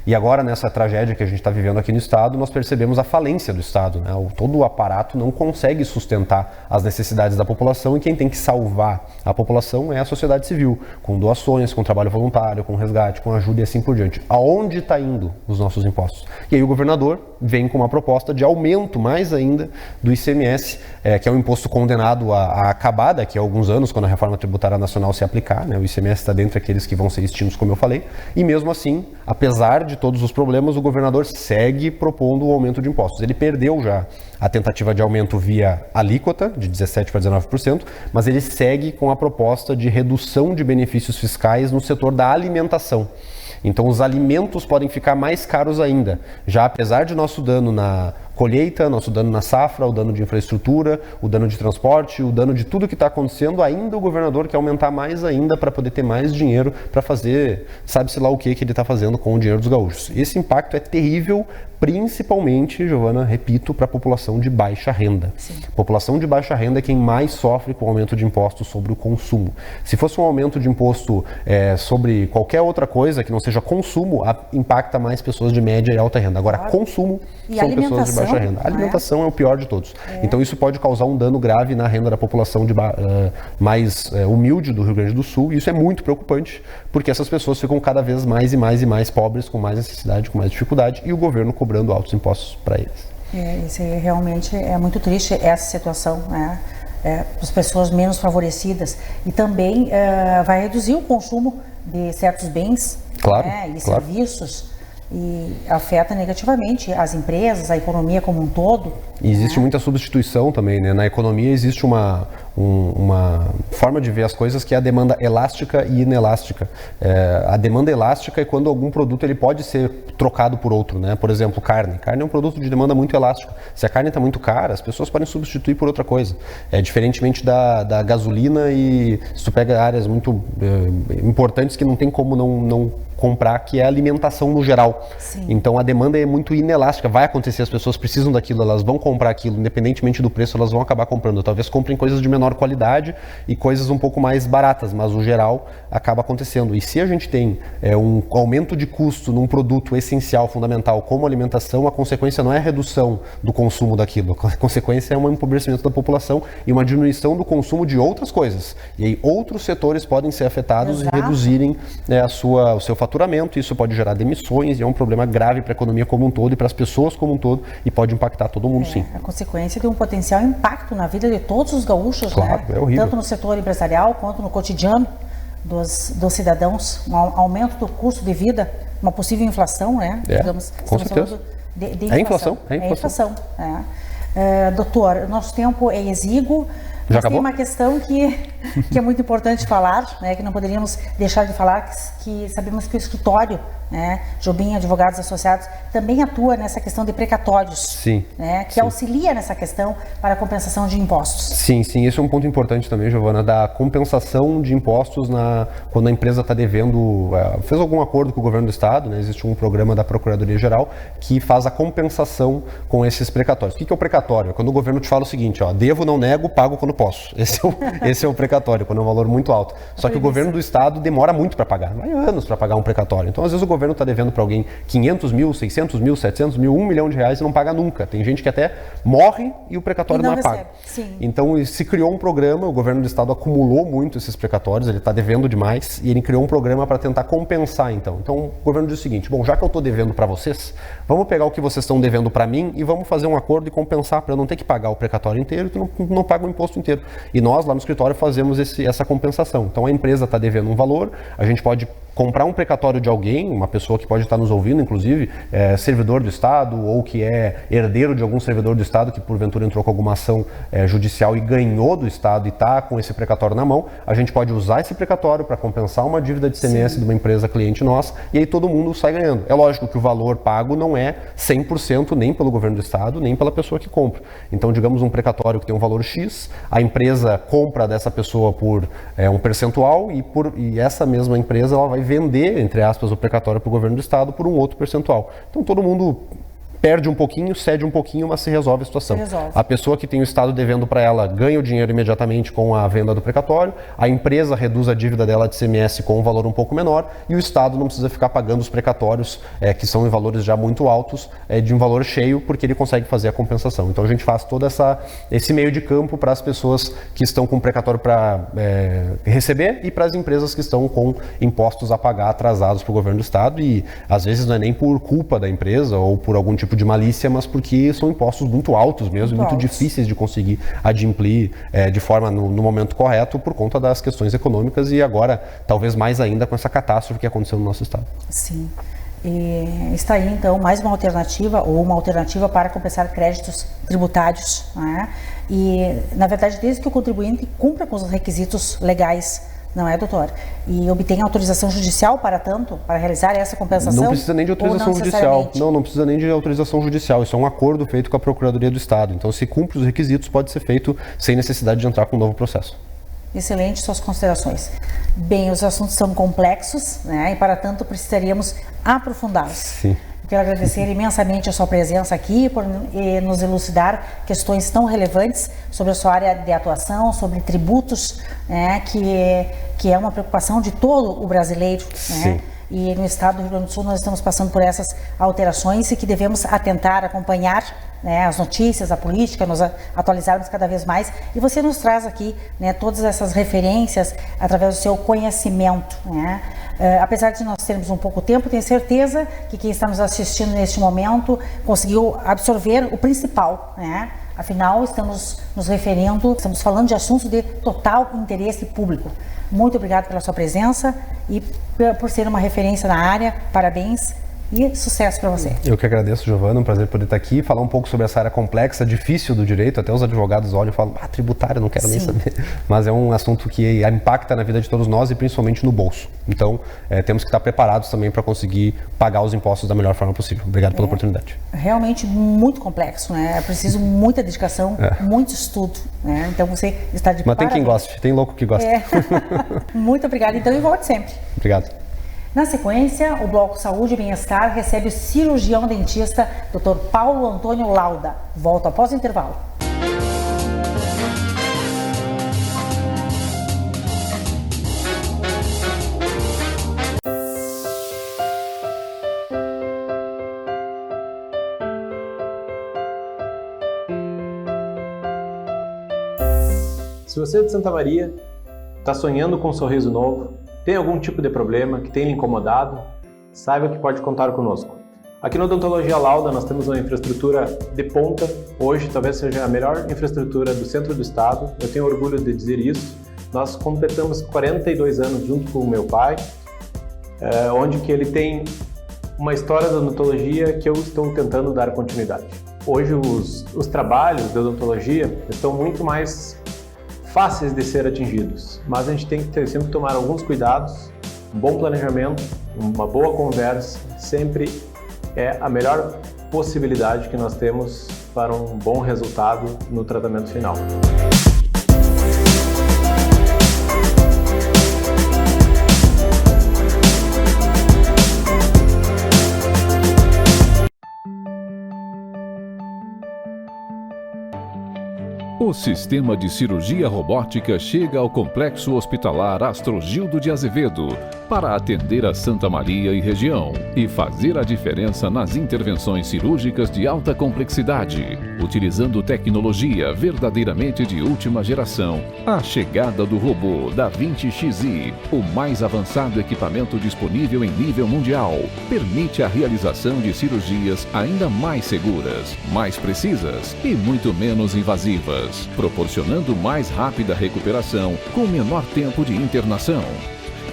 E agora, nessa tragédia que a gente está vivendo aqui no Estado, nós percebemos a falência do Estado, né? Todo o aparato não consegue sustentar as necessidades da população e quem tem que salvar a população é a sociedade civil, com doações, com trabalho voluntário, com resgate, com ajuda e assim por diante. Aonde está indo os nossos impostos? E aí o governador vem com uma proposta de aumento mais ainda do ICMS, que é um imposto condenado a acabar daqui a alguns anos, quando a reforma tributária nacional se aplicar, né? O ICMS está dentre aqueles que vão ser extintos, como eu falei, e mesmo assim, apesar de todos os problemas, o governador segue propondo o aumento de impostos. Ele perdeu já a tentativa de aumento via alíquota, de 17% para 19%, mas ele segue com a proposta de redução de benefícios fiscais no setor da alimentação. Então os alimentos podem ficar mais caros ainda, já apesar de nosso dano na colheita, nosso dano na safra, o dano de infraestrutura, o dano de transporte, o dano de tudo que está acontecendo, ainda o governador quer aumentar mais ainda para poder ter mais dinheiro para fazer, sabe-se lá o que ele está fazendo com o dinheiro dos gaúchos. Esse impacto é terrível, principalmente, Giovana, repito, para a população de baixa renda. Sim. População de baixa renda é quem mais sofre com o aumento de impostos sobre o consumo. Se fosse um aumento de imposto sobre qualquer outra coisa que não seja consumo, impacta mais pessoas de média e alta renda. Agora, consumo são pessoas de baixa renda. A alimentação é o pior de todos. Então isso pode causar um dano grave na renda da população mais humilde do Rio Grande do Sul, e isso é muito preocupante, porque essas pessoas ficam cada vez mais e mais pobres, com mais necessidade, com mais dificuldade, e o governo cobrando altos impostos para eles. Isso realmente é muito triste, essa situação, né? As pessoas menos favorecidas, e também vai reduzir o consumo de certos bens, né, e serviços, e afeta negativamente as empresas, a economia como um todo. E existe muita substituição também, né? Na economia existe uma forma de ver as coisas que é a demanda elástica e inelástica. A demanda elástica é quando algum produto ele pode ser trocado por outro, né? Por exemplo, carne. Carne é um produto de demanda muito elástica. Se a carne está muito cara, as pessoas podem substituir por outra coisa. Diferentemente da gasolina, e se tu pega áreas muito importantes que não tem como não comprar, que é a alimentação no geral. Sim. Então a demanda é muito inelástica, vai acontecer, as pessoas precisam daquilo, elas vão comprar aquilo, independentemente do preço, elas vão acabar comprando. Talvez comprem coisas de menor qualidade e coisas um pouco mais baratas, mas o geral acaba acontecendo. E se a gente tem um aumento de custo num produto essencial, fundamental, como alimentação, a consequência não é a redução do consumo daquilo, a consequência é um empobrecimento da população e uma diminuição do consumo de outras coisas. E aí outros setores podem ser afetados. Exato. E reduzirem o seu faturamento. Isso pode gerar demissões e é um problema grave para a economia como um todo e para as pessoas como um todo, e pode impactar todo mundo, sim. A consequência de um potencial impacto na vida de todos os gaúchos, claro, né? É horrível. Tanto no setor empresarial quanto no cotidiano dos cidadãos, um aumento do custo de vida, uma possível inflação, né? Digamos, com certeza. De inflação. É inflação. Doutor, nosso tempo é exíguo. Já acabou? Tem uma questão que é muito importante falar, né, que não poderíamos deixar de falar, que sabemos que o escritório, né, Jobim Advogados Associados, também atua nessa questão de precatórios. Sim. Né, que sim. auxilia nessa questão para a compensação de impostos. Sim, esse é um ponto importante também, Giovana, da compensação de impostos quando a empresa está devendo, fez algum acordo com o governo do estado, né, existe um programa da Procuradoria-Geral que faz a compensação com esses precatórios. O que é o precatório? É quando o governo te fala o seguinte, devo, não nego, pago quando posso. Esse é o precatório, quando é um valor muito alto. Só que o governo do estado demora muito para pagar, vai anos para pagar um precatório. Então, às vezes, o governo está devendo para alguém 500 mil, 600 mil, 700 mil, R$1 milhão e não paga nunca. Tem gente que até morre e o precatório não é pago. Então, se criou um programa, o governo do estado acumulou muito esses precatórios, ele está devendo demais, e ele criou um programa para tentar compensar, então. Então, o governo diz o seguinte, já que eu estou devendo para vocês, vamos pegar o que vocês estão devendo para mim e vamos fazer um acordo e compensar para eu não ter que pagar o precatório inteiro e tu não paga o imposto inteiro. E nós, lá no escritório, fazemos essa compensação. Então, a empresa está devendo um valor, a gente pode comprar um precatório de alguém, uma pessoa que pode estar nos ouvindo, inclusive, servidor do Estado ou que é herdeiro de algum servidor do Estado que porventura entrou com alguma ação judicial e ganhou do Estado e está com esse precatório na mão, a gente pode usar esse precatório para compensar uma dívida de ICMS de uma empresa cliente nossa e aí todo mundo sai ganhando. É lógico que o valor pago não é 100% nem pelo governo do Estado, nem pela pessoa que compra. Então, digamos, um precatório que tem um valor X, a empresa compra dessa pessoa por um percentual e essa mesma empresa ela vai vender, entre aspas, o precatório para o governo do estado por um outro percentual. Então todo mundo perde um pouquinho, cede um pouquinho, mas se resolve a situação. A pessoa que tem o Estado devendo para ela ganha o dinheiro imediatamente com a venda do precatório, a empresa reduz a dívida dela de ICMS com um valor um pouco menor e o Estado não precisa ficar pagando os precatórios, que são em valores já muito altos, de um valor cheio, porque ele consegue fazer a compensação. Então a gente faz todo esse meio de campo para as pessoas que estão com precatório para receber e para as empresas que estão com impostos a pagar atrasados para o governo do Estado e às vezes não é nem por culpa da empresa ou por algum tipo de malícia, mas porque são impostos muito altos mesmo, muito difíceis de conseguir adimplir de forma no momento correto por conta das questões econômicas e agora talvez mais ainda com essa catástrofe que aconteceu no nosso estado. Sim. E está aí então mais uma alternativa para compensar créditos tributários, né? E na verdade desde que o contribuinte cumpra com os requisitos legais, não é, doutor? E obtenha autorização judicial para tanto, para realizar essa compensação? Não precisa nem de autorização judicial. Não precisa nem de autorização judicial. Isso é um acordo feito com a Procuradoria do Estado. Então, se cumpre os requisitos, pode ser feito sem necessidade de entrar com um novo processo. Excelente suas considerações. Bem, os assuntos são complexos, né? E para tanto precisaríamos aprofundá-los. Sim. Quero agradecer imensamente a sua presença aqui, por nos elucidar questões tão relevantes sobre a sua área de atuação, sobre tributos, né, que é uma preocupação de todo o brasileiro. Né? E no estado do Rio Grande do Sul nós estamos passando por essas alterações e que devemos atentar, acompanhar, né, as notícias, a política, nos atualizarmos cada vez mais. E você nos traz aqui, né, todas essas referências através do seu conhecimento, né? Apesar de nós termos um pouco tempo, tenho certeza que quem está nos assistindo neste momento conseguiu absorver o principal, né? Afinal, estamos nos referindo, estamos falando de assuntos de total interesse público. Muito obrigado pela sua presença e por ser uma referência na área. Parabéns e sucesso para você. Eu que agradeço, Giovana, um prazer poder estar aqui, falar um pouco sobre essa área complexa, difícil do direito, até os advogados olham e falam, tributário, não quero nem saber, mas é um assunto que impacta na vida de todos nós e principalmente no bolso, então temos que estar preparados também para conseguir pagar os impostos da melhor forma possível. Obrigado pela oportunidade. Realmente muito complexo, né? É preciso muita dedicação, muito estudo, né? Então você está de Mas parabéns. Tem quem goste, tem louco que gosta. Muito obrigada, então, e volte sempre. Obrigado. Na sequência, o Bloco Saúde e Bem-Estar recebe o cirurgião dentista Dr. Paulo Antônio Lauda. Volto após o intervalo. Se você é de Santa Maria, está sonhando com um sorriso novo, tem algum tipo de problema que tem lhe incomodado, saiba que pode contar conosco. Aqui no Odontologia Lauda nós temos uma infraestrutura de ponta, hoje talvez seja a melhor infraestrutura do centro do estado, eu tenho orgulho de dizer isso. Nós completamos 42 anos junto com o meu pai, onde que ele tem uma história da odontologia que eu estou tentando dar continuidade. Hoje os trabalhos da odontologia estão muito mais fáceis de ser atingidos, mas a gente tem que sempre tomar alguns cuidados, um bom planejamento, uma boa conversa, sempre é a melhor possibilidade que nós temos para um bom resultado no tratamento final. O sistema de cirurgia robótica chega ao Complexo Hospitalar Astrogildo de Azevedo para atender a Santa Maria e região e fazer a diferença nas intervenções cirúrgicas de alta complexidade, utilizando tecnologia verdadeiramente de última geração. A chegada do robô Da Vinci Xi, o mais avançado equipamento disponível em nível mundial, permite a realização de cirurgias ainda mais seguras, mais precisas e muito menos invasivas, proporcionando mais rápida recuperação com menor tempo de internação.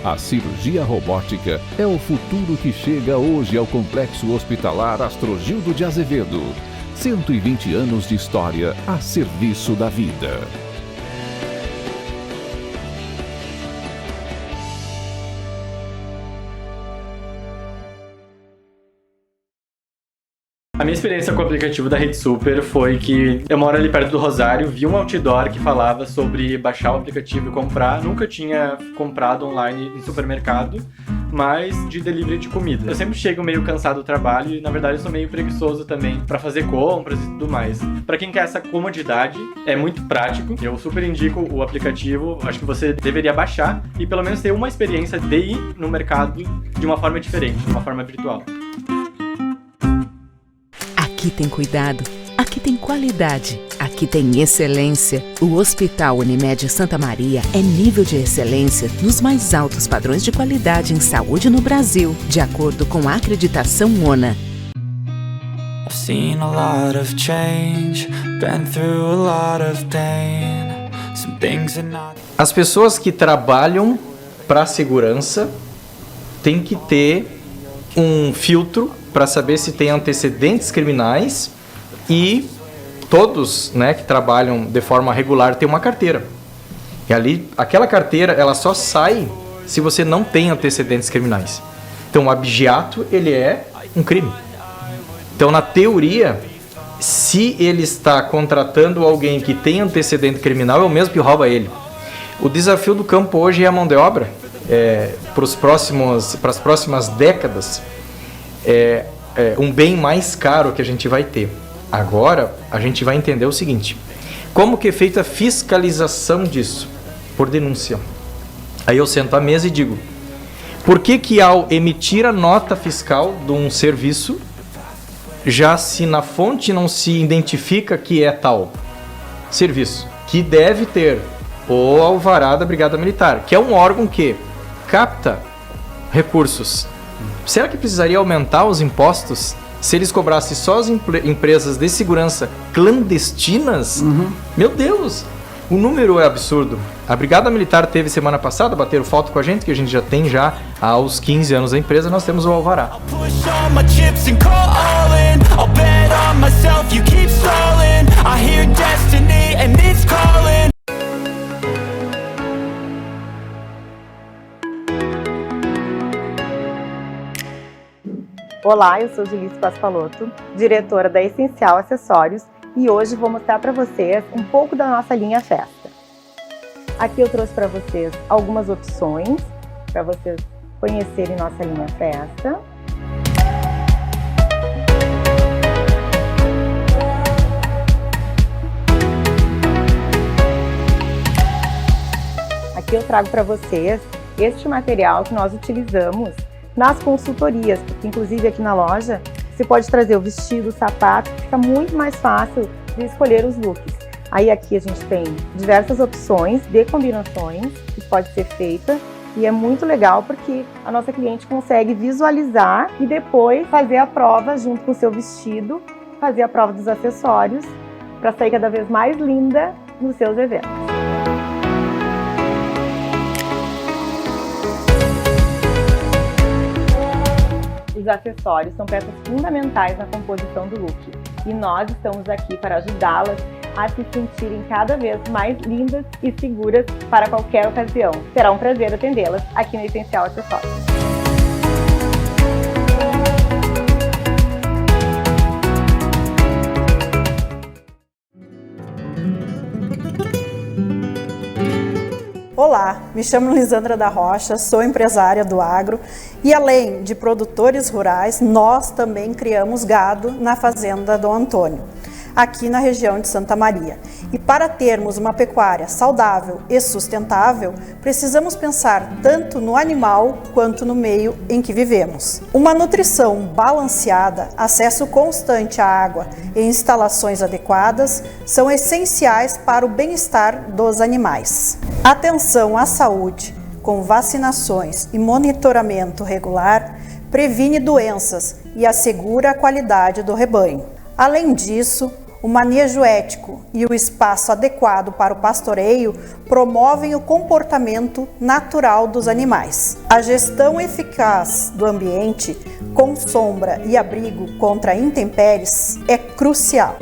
A cirurgia robótica é o futuro que chega hoje ao Complexo Hospitalar Astrogildo de Azevedo. 120 anos de história a serviço da vida. A minha experiência com o aplicativo da Rede Super foi que eu moro ali perto do Rosário, vi um outdoor que falava sobre baixar o aplicativo e comprar. Nunca tinha comprado online em supermercado, mas de delivery de comida. Eu sempre chego meio cansado do trabalho e, na verdade, eu sou meio preguiçoso também para fazer compras e tudo mais. Para quem quer essa comodidade, é muito prático. Eu super indico o aplicativo, acho que você deveria baixar e pelo menos ter uma experiência de ir no mercado de uma forma diferente, de uma forma virtual. Aqui tem cuidado, aqui tem qualidade, aqui tem excelência. O Hospital Unimed Santa Maria é nível de excelência nos mais altos padrões de qualidade em saúde no Brasil, de acordo com a acreditação ONA. As pessoas que trabalham para a segurança têm que ter um filtro para saber se tem antecedentes criminais e todos, né, que trabalham de forma regular têm uma carteira. E ali, aquela carteira, ela só sai se você não tem antecedentes criminais. Então, o abigeato, ele é um crime. Então, na teoria, se ele está contratando alguém que tem antecedente criminal, é o mesmo que rouba ele. O desafio do campo hoje é a mão de obra. Para as próximas décadas, é um bem mais caro que a gente vai ter. Agora, a gente vai entender o seguinte: como que é feita a fiscalização disso? Por denúncia. Aí eu sento à mesa e digo, por que ao emitir a nota fiscal de um serviço, já se na fonte não se identifica que é tal serviço, que deve ter o alvará da Brigada Militar, que é um órgão que capta, recursos. Será que precisaria aumentar os impostos se eles cobrassem só as empresas de segurança clandestinas? Meu Deus! O número é absurdo. A Brigada Militar teve semana passada, bateram foto com a gente, que a gente já tem aos 15 anos da empresa, nós temos o alvará. Olá, eu sou Julissa Paspalotto, diretora da Essencial Acessórios, e hoje vou mostrar para vocês um pouco da nossa linha Festa. Aqui eu trouxe para vocês algumas opções para vocês conhecerem nossa linha Festa. Aqui eu trago para vocês este material que nós utilizamos nas consultorias, porque inclusive aqui na loja você pode trazer o vestido, o sapato, fica muito mais fácil de escolher os looks. Aí aqui a gente tem diversas opções de combinações que pode ser feita e é muito legal porque a nossa cliente consegue visualizar e depois fazer a prova junto com o seu vestido, fazer a prova dos acessórios para sair cada vez mais linda nos seus eventos. Os acessórios são peças fundamentais na composição do look e nós estamos aqui para ajudá-las a se sentirem cada vez mais lindas e seguras para qualquer ocasião. Será um prazer atendê-las aqui no Essencial Acessórios. Olá, me chamo Lisandra da Rocha, sou empresária do agro e além de produtores rurais, nós também criamos gado na fazenda do Antônio, aqui na região de Santa Maria. E para termos uma pecuária saudável e sustentável, precisamos pensar tanto no animal quanto no meio em que vivemos. Uma nutrição balanceada, acesso constante à água e instalações adequadas são essenciais para o bem-estar dos animais. Atenção à saúde, com vacinações e monitoramento regular, previne doenças e assegura a qualidade do rebanho. Além disso, o manejo ético e o espaço adequado para o pastoreio promovem o comportamento natural dos animais. A gestão eficaz do ambiente, com sombra e abrigo contra intempéries, é crucial.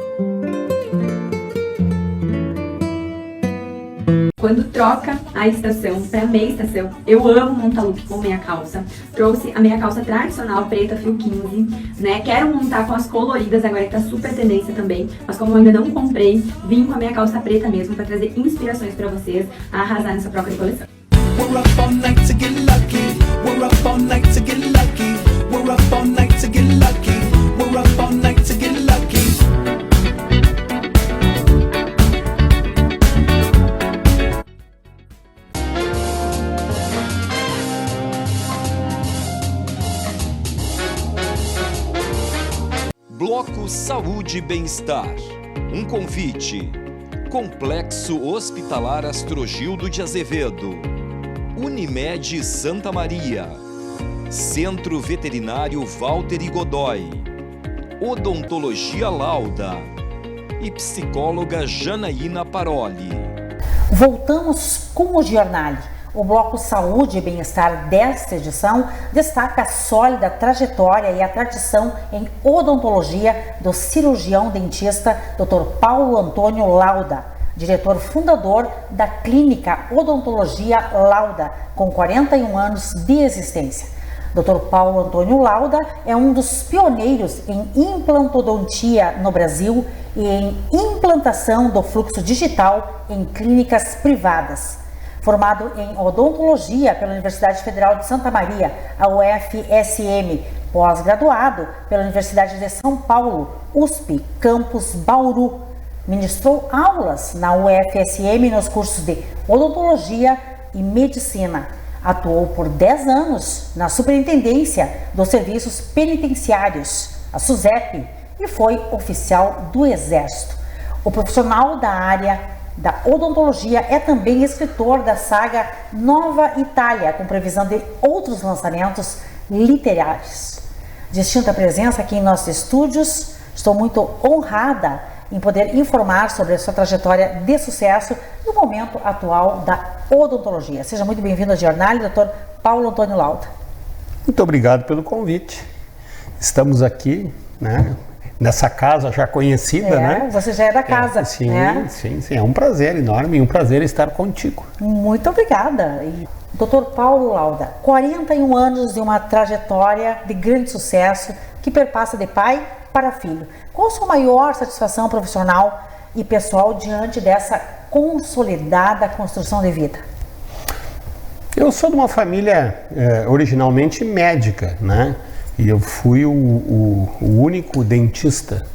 Quando troca a estação para meia estação, eu amo montar look com meia calça. Trouxe a meia calça tradicional preta fio 15, né? Quero montar com as coloridas agora que tá super tendência também, mas como eu ainda não comprei, vim com a meia calça preta mesmo para trazer inspirações para vocês a arrasar nessa troca de coleção. Bloco Saúde e Bem-Estar. Um convite. Complexo Hospitalar Astrogildo de Azevedo. Unimed Santa Maria. Centro Veterinário Walter e Godoy. Odontologia Lauda. E psicóloga Janaína Paroli. Voltamos com o Giornale. O Bloco Saúde e Bem-Estar desta edição destaca a sólida trajetória e a tradição em odontologia do cirurgião dentista Dr. Paulo Antônio Lauda, diretor fundador da Clínica Odontologia Lauda, com 41 anos de existência. Dr. Paulo Antônio Lauda é um dos pioneiros em implantodontia no Brasil e em implantação do fluxo digital em clínicas privadas. Formado em odontologia pela Universidade Federal de Santa Maria, a UFSM, pós-graduado pela Universidade de São Paulo, USP, campus Bauru. Ministrou aulas na UFSM nos cursos de odontologia e medicina. Atuou por 10 anos na Superintendência dos Serviços Penitenciários, a SUSEP, e foi oficial do Exército. O profissional da área da odontologia, é também escritor da saga Nova Itália, com previsão de outros lançamentos literários. Distinta presença aqui em nossos estúdios, estou muito honrada em poder informar sobre a sua trajetória de sucesso no momento atual da odontologia. Seja muito bem-vindo ao Jornal, Dr. Paulo Antônio Lauda. Muito obrigado pelo convite. Estamos aqui, né, nessa casa já conhecida, né? Você já é da casa. Sim, sim. É um prazer enorme e um prazer estar contigo. Muito obrigada. E, Dr. Paulo Lauda, 41 anos de uma trajetória de grande sucesso que perpassa de pai para filho. Qual a sua maior satisfação profissional e pessoal diante dessa consolidada construção de vida? Eu sou de uma família originalmente médica, né? E eu fui o único dentista.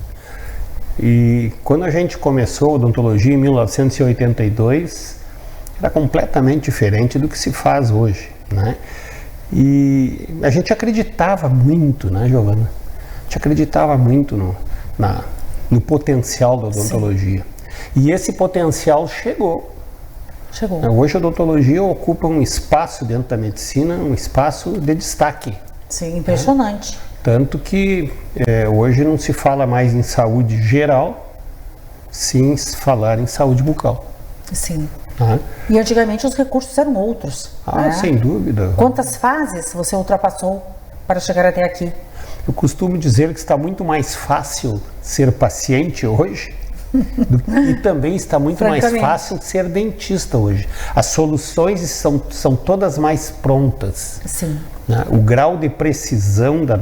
E quando a gente começou a odontologia em 1982, era completamente diferente do que se faz hoje, né? E a gente acreditava muito, né, Giovana? A gente acreditava muito no potencial da odontologia. Sim. E esse potencial chegou. Hoje a odontologia ocupa um espaço dentro da medicina, um espaço de destaque. Sim, impressionante. Né? Tanto que hoje não se fala mais em saúde geral, sim falar em saúde bucal. Sim. E antigamente os recursos eram outros. Né? Sem dúvida. Quantas fases você ultrapassou para chegar até aqui? Eu costumo dizer que está muito mais fácil ser paciente hoje e também está muito mais fácil ser dentista hoje. As soluções são todas mais prontas. Sim. Né? O grau de precisão do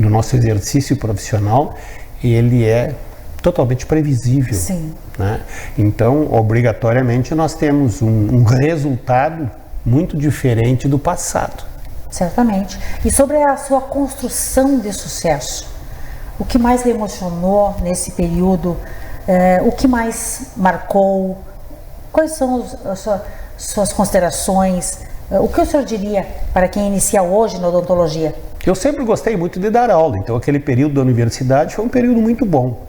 nosso exercício profissional, ele é totalmente previsível. Sim. Né? Então, obrigatoriamente, nós temos um resultado muito diferente do passado. Certamente. E sobre a sua construção de sucesso, o que mais lhe emocionou nesse período? O que mais marcou? Quais são as suas considerações? O que o senhor diria para quem inicia hoje na odontologia? Eu sempre gostei muito de dar aula, então aquele período da universidade foi um período muito bom.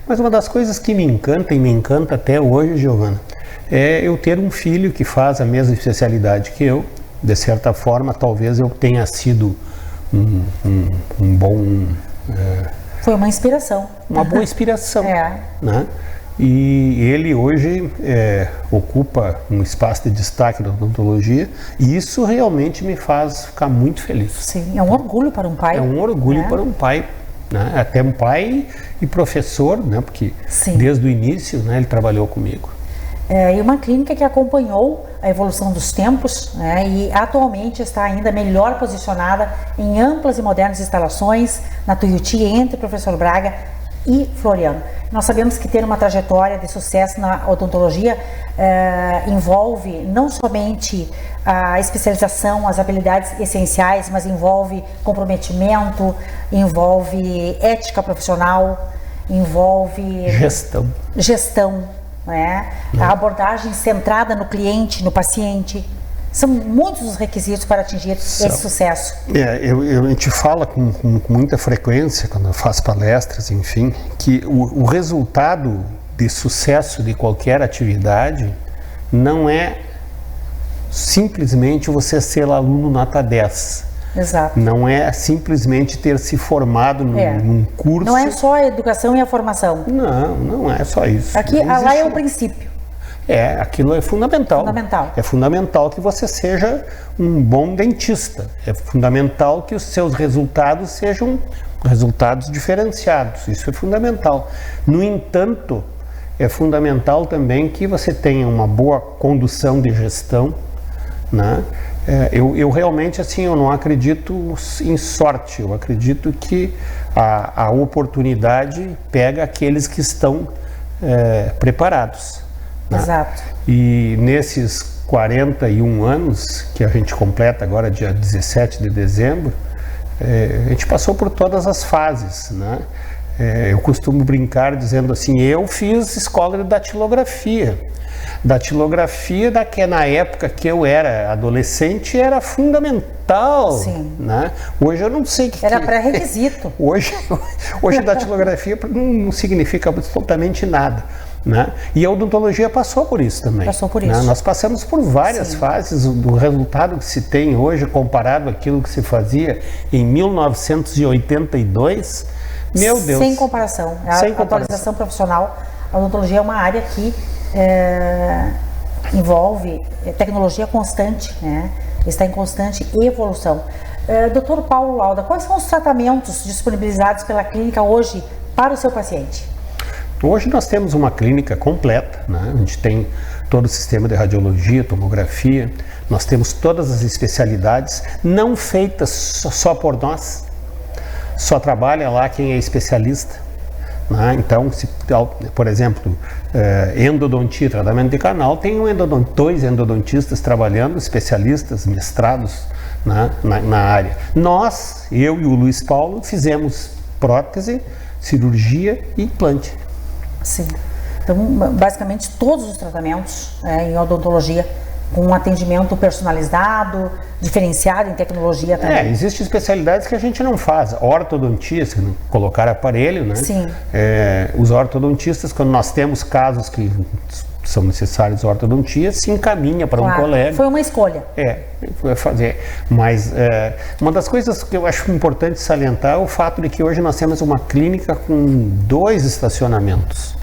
Mas uma das coisas que me encanta e me encanta até hoje, Giovana, é eu ter um filho que faz a mesma especialidade que eu. De certa forma, talvez eu tenha sido um bom... Foi uma inspiração. Uma boa inspiração. Né? E ele hoje ocupa um espaço de destaque na odontologia e isso realmente me faz ficar muito feliz. Sim, é um orgulho para um pai. É um orgulho para um pai, né? Até um pai e professor, né? Porque desde o início, né, ele trabalhou comigo. E uma clínica que acompanhou a evolução dos tempos, né, e atualmente está ainda melhor posicionada em amplas e modernas instalações na Tuiuti, entre Professor Braga e Floriano. Nós sabemos que ter uma trajetória de sucesso na odontologia envolve não somente a especialização, as habilidades essenciais, mas envolve comprometimento, envolve ética profissional, envolve gestão. Né? A abordagem centrada no cliente, no paciente, são muitos os requisitos para atingir esse sucesso. A gente fala com muita frequência, quando eu faço palestras, enfim, que o resultado de sucesso de qualquer atividade não é simplesmente você ser aluno nota 10. Exato. Não é simplesmente ter se formado num curso. Não é só a educação e a formação. Não é só isso. Aqui, lá é o princípio. Aquilo é fundamental. É fundamental que você seja um bom dentista. É fundamental que os seus resultados sejam resultados diferenciados. Isso é fundamental. No entanto, é fundamental também que você tenha uma boa condução de gestão, né? Eu realmente, assim, eu não acredito em sorte. Eu acredito que a oportunidade pega aqueles que estão preparados. Né? Exato. E nesses 41 anos que a gente completa agora, dia 17 de dezembro, a gente passou por todas as fases, né? Eu costumo brincar dizendo assim, eu fiz escola de datilografia. Datilografia, na época que eu era adolescente, era fundamental. Sim. Né? Hoje eu não sei o que era pré-requisito. Hoje a datilografia não significa absolutamente nada. né? E a odontologia passou por isso também. Passou por né? isso. Nós passamos por várias fases do resultado que se tem hoje comparado àquilo que se fazia em 1982. Meu Deus. Sem comparação. A atualização profissional, a odontologia é uma área que envolve tecnologia constante, né? Está em constante evolução. Dr. Paulo Lauda, quais são os tratamentos disponibilizados pela clínica hoje para o seu paciente? Hoje nós temos uma clínica completa, né? A gente tem todo o sistema de radiologia, tomografia, nós temos todas as especialidades, não feitas só por nós, só trabalha lá quem é especialista. Né? Então, por exemplo, endodontia, tratamento de canal, tem dois endodontistas trabalhando, especialistas, mestrados, né? na área. Nós, eu e o Luiz Paulo, fizemos prótese, cirurgia e implante. Sim. Então, basicamente, todos os tratamentos em odontologia com um atendimento personalizado, diferenciado em tecnologia também. Existem especialidades que a gente não faz. Ortodontia, se colocar aparelho, né? Sim. Os ortodontistas, quando nós temos casos que são necessários ortodontia, se encaminha para um colega. Foi uma escolha. Foi fazer. Mas uma das coisas que eu acho importante salientar é o fato de que hoje nós temos uma clínica com 2 estacionamentos.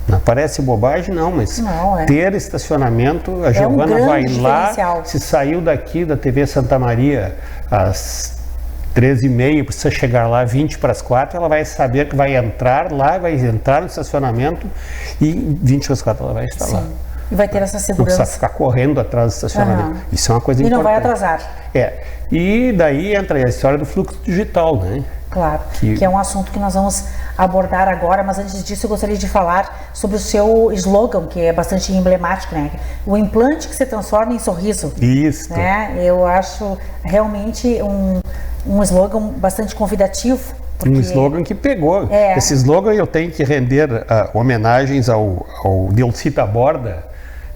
Não parece bobagem, não, mas ter estacionamento, a Giovana vai lá, se saiu daqui da TV Santa Maria às 13h30, precisa chegar lá 4:20, ela vai saber que vai entrar lá, vai entrar no estacionamento e 4:20 ela vai estar lá. E vai ter essa segurança. Não precisa ficar correndo atrás do estacionamento. Isso é uma coisa importante. E não vai atrasar. E daí entra a história do fluxo digital, né? Claro, que é um assunto que nós vamos abordar agora, mas antes disso eu gostaria de falar sobre o seu slogan, que é bastante emblemático, né? O implante que se transforma em sorriso. Isso. Né? Eu acho realmente um slogan bastante convidativo. Um slogan que pegou. Esse slogan eu tenho que render homenagens ao Delcy Taborda,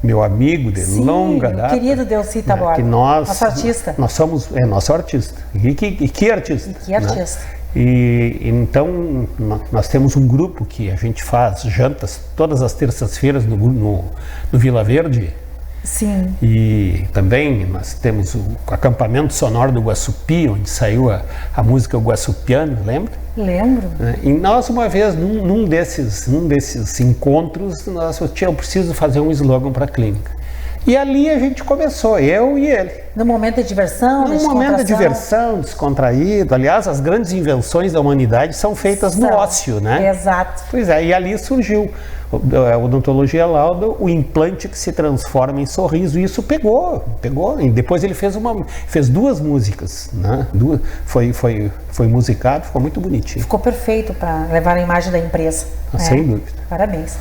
meu amigo de longa data. Querido Delcy Taborda, que nosso artista. Nós somos, nosso artista. E que artista. E que artista. Né? E então nós temos um grupo que a gente faz jantas todas as terças-feiras no Vila Verde. Sim. E também nós temos o acampamento sonoro do Guaçupi, onde saiu a música Guaçupiano, lembra? Lembro. E nós, uma vez, num desses encontros, eu preciso fazer um slogan para a clínica. E ali a gente começou, eu e ele. No momento de diversão, No momento de diversão, descontraído. Aliás, as grandes invenções da humanidade são feitas no ócio, né? Exato. Pois é, e ali surgiu a Odontologia Lauda, o implante que se transforma em sorriso. E isso pegou. E depois ele fez 2 músicas, né? Foi musicado, ficou muito bonitinho. Ficou perfeito para levar a imagem da empresa. Sem dúvida. Parabéns.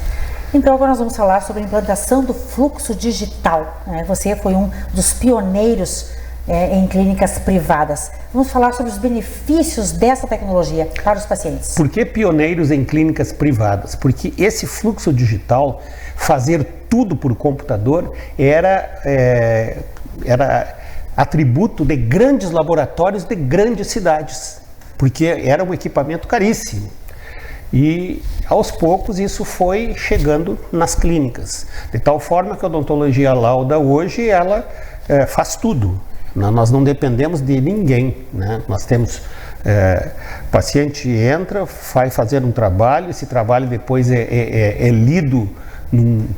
Então agora nós vamos falar sobre a implantação do fluxo digital. Você foi um dos pioneiros em clínicas privadas. Vamos falar sobre os benefícios dessa tecnologia para os pacientes. Por que pioneiros em clínicas privadas? Porque esse fluxo digital, fazer tudo por computador, era atributo de grandes laboratórios de grandes cidades, porque era um equipamento caríssimo. E aos poucos isso foi chegando nas clínicas, de tal forma que a Odontologia Lauda hoje ela faz tudo. Nós não dependemos de ninguém, né? Nós temos o paciente entra, vai fazer um trabalho, esse trabalho depois é lido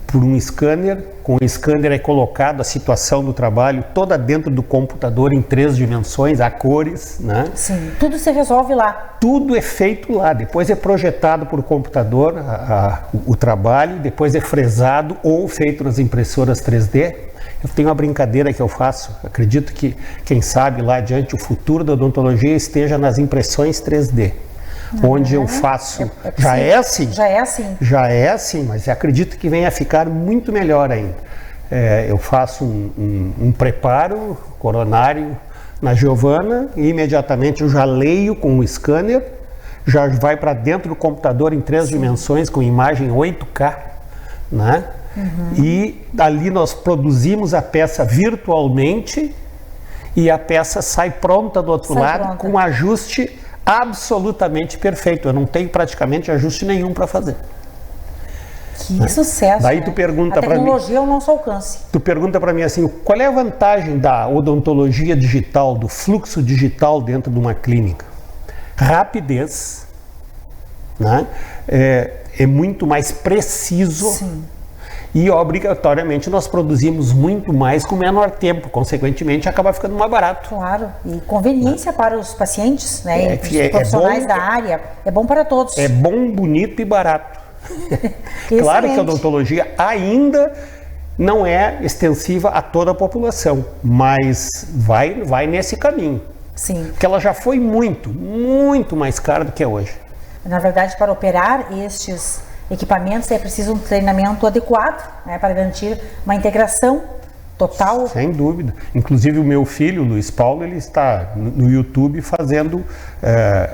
por um scanner, com o scanner é colocado a situação do trabalho toda dentro do computador em 3 dimensões, a cores, né? Sim, tudo se resolve lá. Tudo é feito lá, depois é projetado por computador o trabalho, depois é fresado ou feito nas impressoras 3D. Eu tenho uma brincadeira que eu faço, acredito que, quem sabe lá adiante, o futuro da odontologia esteja nas impressões 3D. Onde eu faço, já é assim, mas acredito que venha a ficar muito melhor ainda. Eu faço um preparo coronário na Giovana e imediatamente eu já leio com o scanner, já vai para dentro do computador em 3 dimensões com imagem 8K, né? E ali nós produzimos a peça virtualmente e a peça sai pronta do outro lado com ajuste absolutamente perfeito. Eu não tenho praticamente ajuste nenhum para fazer. Que sucesso. Daí né? tu pergunta para mim. A tecnologia é o nosso alcance. Tu pergunta para mim assim, qual é a vantagem da odontologia digital, do fluxo digital dentro de uma clínica? Rapidez, né? É muito mais preciso. Sim. E obrigatoriamente nós produzimos muito mais com menor tempo, consequentemente acaba ficando mais barato. Claro, e conveniência para os pacientes, né? Os profissionais da área, é bom para todos. É bom, bonito e barato. Claro que a odontologia ainda não é extensiva a toda a população, mas vai nesse caminho. Sim. Porque ela já foi muito mais cara do que é hoje. Na verdade, para operar estes equipamentos é preciso um treinamento adequado, né, para garantir uma integração total. Sem dúvida. Inclusive o meu filho, Luiz Paulo, ele está no YouTube fazendo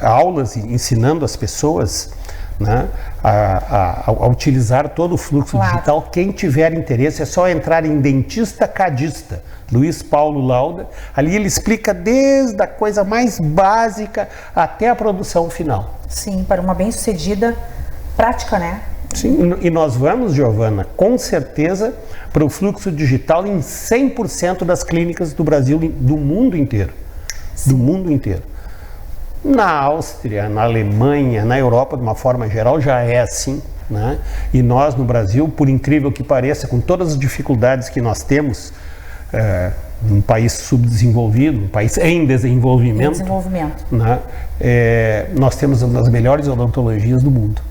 aulas, ensinando as pessoas, né, a utilizar todo o fluxo digital. Quem tiver interesse é só entrar em Dentista Cadista, Luiz Paulo Lauda. Ali ele explica desde a coisa mais básica até a produção final. Sim, para uma bem-sucedida prática, né? Sim, e nós vamos, Giovana, com certeza, para o fluxo digital em 100% das clínicas do Brasil, do mundo inteiro. Sim. Do mundo inteiro. Na Áustria, na Alemanha, na Europa, de uma forma geral, já é assim, né? E nós, no Brasil, por incrível que pareça, com todas as dificuldades que nós temos, um país subdesenvolvido, um país em desenvolvimento, né? Nós temos uma das melhores odontologias do mundo.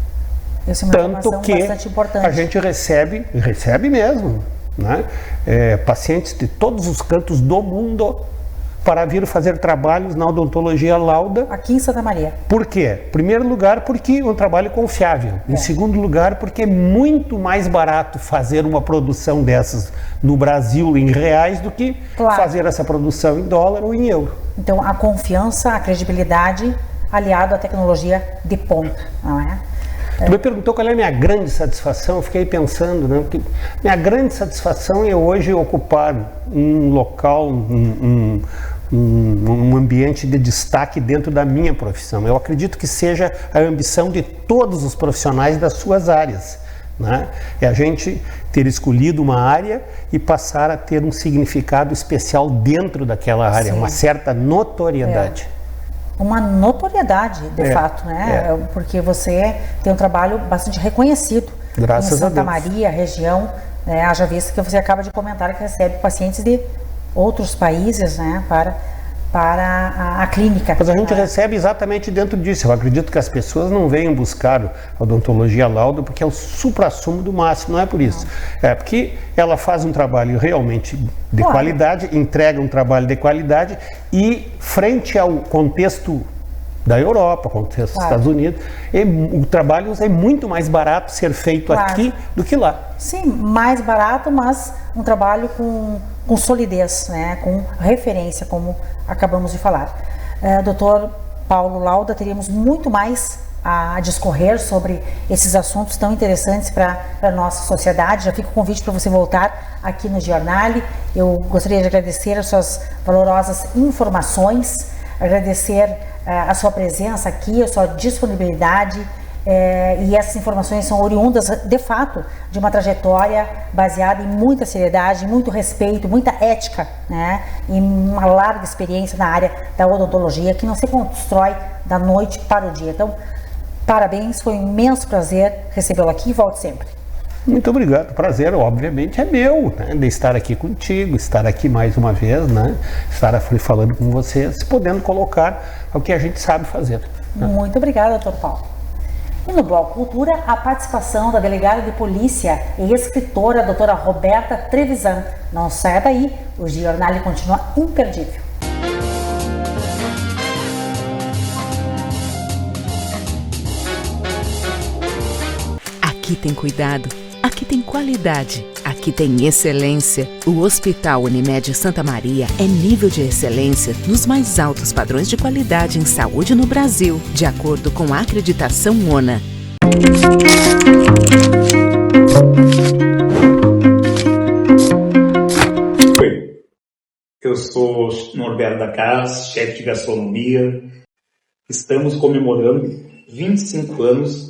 Essa é uma informação bastante importante. A gente recebe mesmo, né? Pacientes de todos os cantos do mundo para vir fazer trabalhos na odontologia Lauda. Aqui em Santa Maria. Por quê? Em primeiro lugar, porque é um trabalho confiável. Em segundo lugar, porque é muito mais barato fazer uma produção dessas no Brasil em reais do que fazer essa produção em dólar ou em euro. Então, a confiança, a credibilidade aliado à tecnologia de ponta, não é? Tu me perguntou qual é a minha grande satisfação, eu fiquei pensando, né? Porque minha grande satisfação é hoje ocupar um local, um ambiente de destaque dentro da minha profissão. Eu acredito que seja a ambição de todos os profissionais das suas áreas, né? É a gente ter escolhido uma área e passar a ter um significado especial dentro daquela área, uma certa notoriedade. Uma notoriedade, de fato, né? Porque você tem um trabalho bastante reconhecido Graças em Santa a Deus. Maria, região, né? Haja visto que você acaba de comentar que recebe pacientes de outros países, né? Para a clínica. Mas a gente recebe exatamente dentro disso. Eu acredito que as pessoas não venham buscar a odontologia Lauda porque é o suprassumo do máximo, não é por isso. É porque ela faz um trabalho realmente de qualidade, entrega um trabalho de qualidade e frente ao contexto da Europa, contexto dos Estados Unidos, o trabalho é muito mais barato ser feito aqui do que lá. Sim, mais barato, mas um trabalho com solidez, né? Com referência, como acabamos de falar. Doutor Paulo Lauda, teríamos muito mais a discorrer sobre esses assuntos tão interessantes para a nossa sociedade. Já fica o convite para você voltar aqui no Giornale. Eu gostaria de agradecer as suas valorosas informações, agradecer a sua presença aqui, a sua disponibilidade, e essas informações são oriundas, de fato, de uma trajetória baseada em muita seriedade, muito respeito, muita ética, né? E uma larga experiência na área da odontologia, que não se constrói da noite para o dia. Então, parabéns, foi um imenso prazer recebê-lo aqui e volte sempre. Muito obrigado, o prazer obviamente é meu, né, de estar aqui contigo, estar aqui mais uma vez, né, estar falando com vocês, podendo colocar o que a gente sabe fazer. Né? Muito obrigada, doutor Paulo. E no Bloco Cultura, a participação da delegada de polícia e escritora, a doutora Roberta Trevisan. Não saia daí, o Giornale continua imperdível. Aqui tem cuidado, aqui tem qualidade, aqui tem excelência. O Hospital Unimed Santa Maria é nível de excelência nos mais altos padrões de qualidade em saúde no Brasil, de acordo com a acreditação ONA. Oi, eu sou Norberto da Casa, chefe de gastronomia. Estamos comemorando 25 anos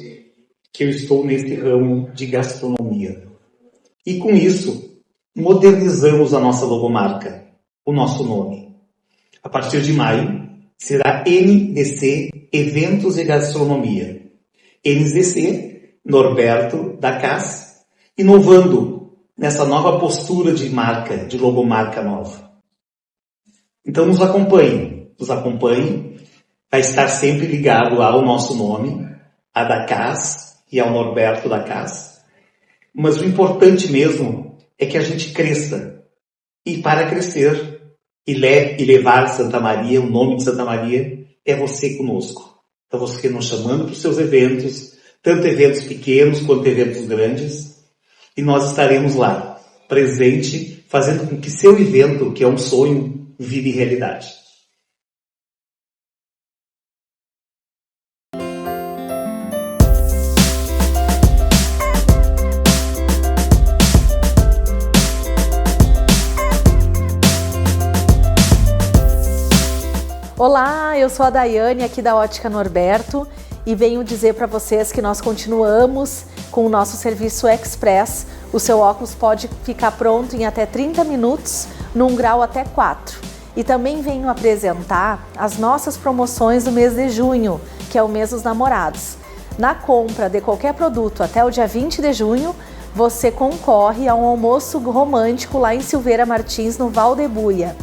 que eu estou nesse ramo de gastronomia. E com isso, modernizamos a nossa logomarca, o nosso nome. A partir de maio, será NDC Eventos e Gastronomia. NDC Norberto da Cas, inovando nessa nova postura de marca, de logomarca nova. Então nos acompanhe, vai estar sempre ligado ao nosso nome, a da Cas e ao Norberto da Cas. Mas o importante mesmo é que a gente cresça. E para crescer e levar Santa Maria, o nome de Santa Maria, é você conosco. É você nos chamando para os seus eventos, tanto eventos pequenos quanto eventos grandes. E nós estaremos lá, presente, fazendo com que seu evento, que é um sonho, vire realidade. Olá, eu sou a Daiane aqui da Ótica Norberto e venho dizer para vocês que nós continuamos com o nosso serviço Express. O seu óculos pode ficar pronto em até 30 minutos, num grau até 4. E também venho apresentar as nossas promoções do mês de junho, que é o mês dos namorados. Na compra de qualquer produto até o dia 20 de junho, você concorre a um almoço romântico lá em Silveira Martins, no Val de Buia.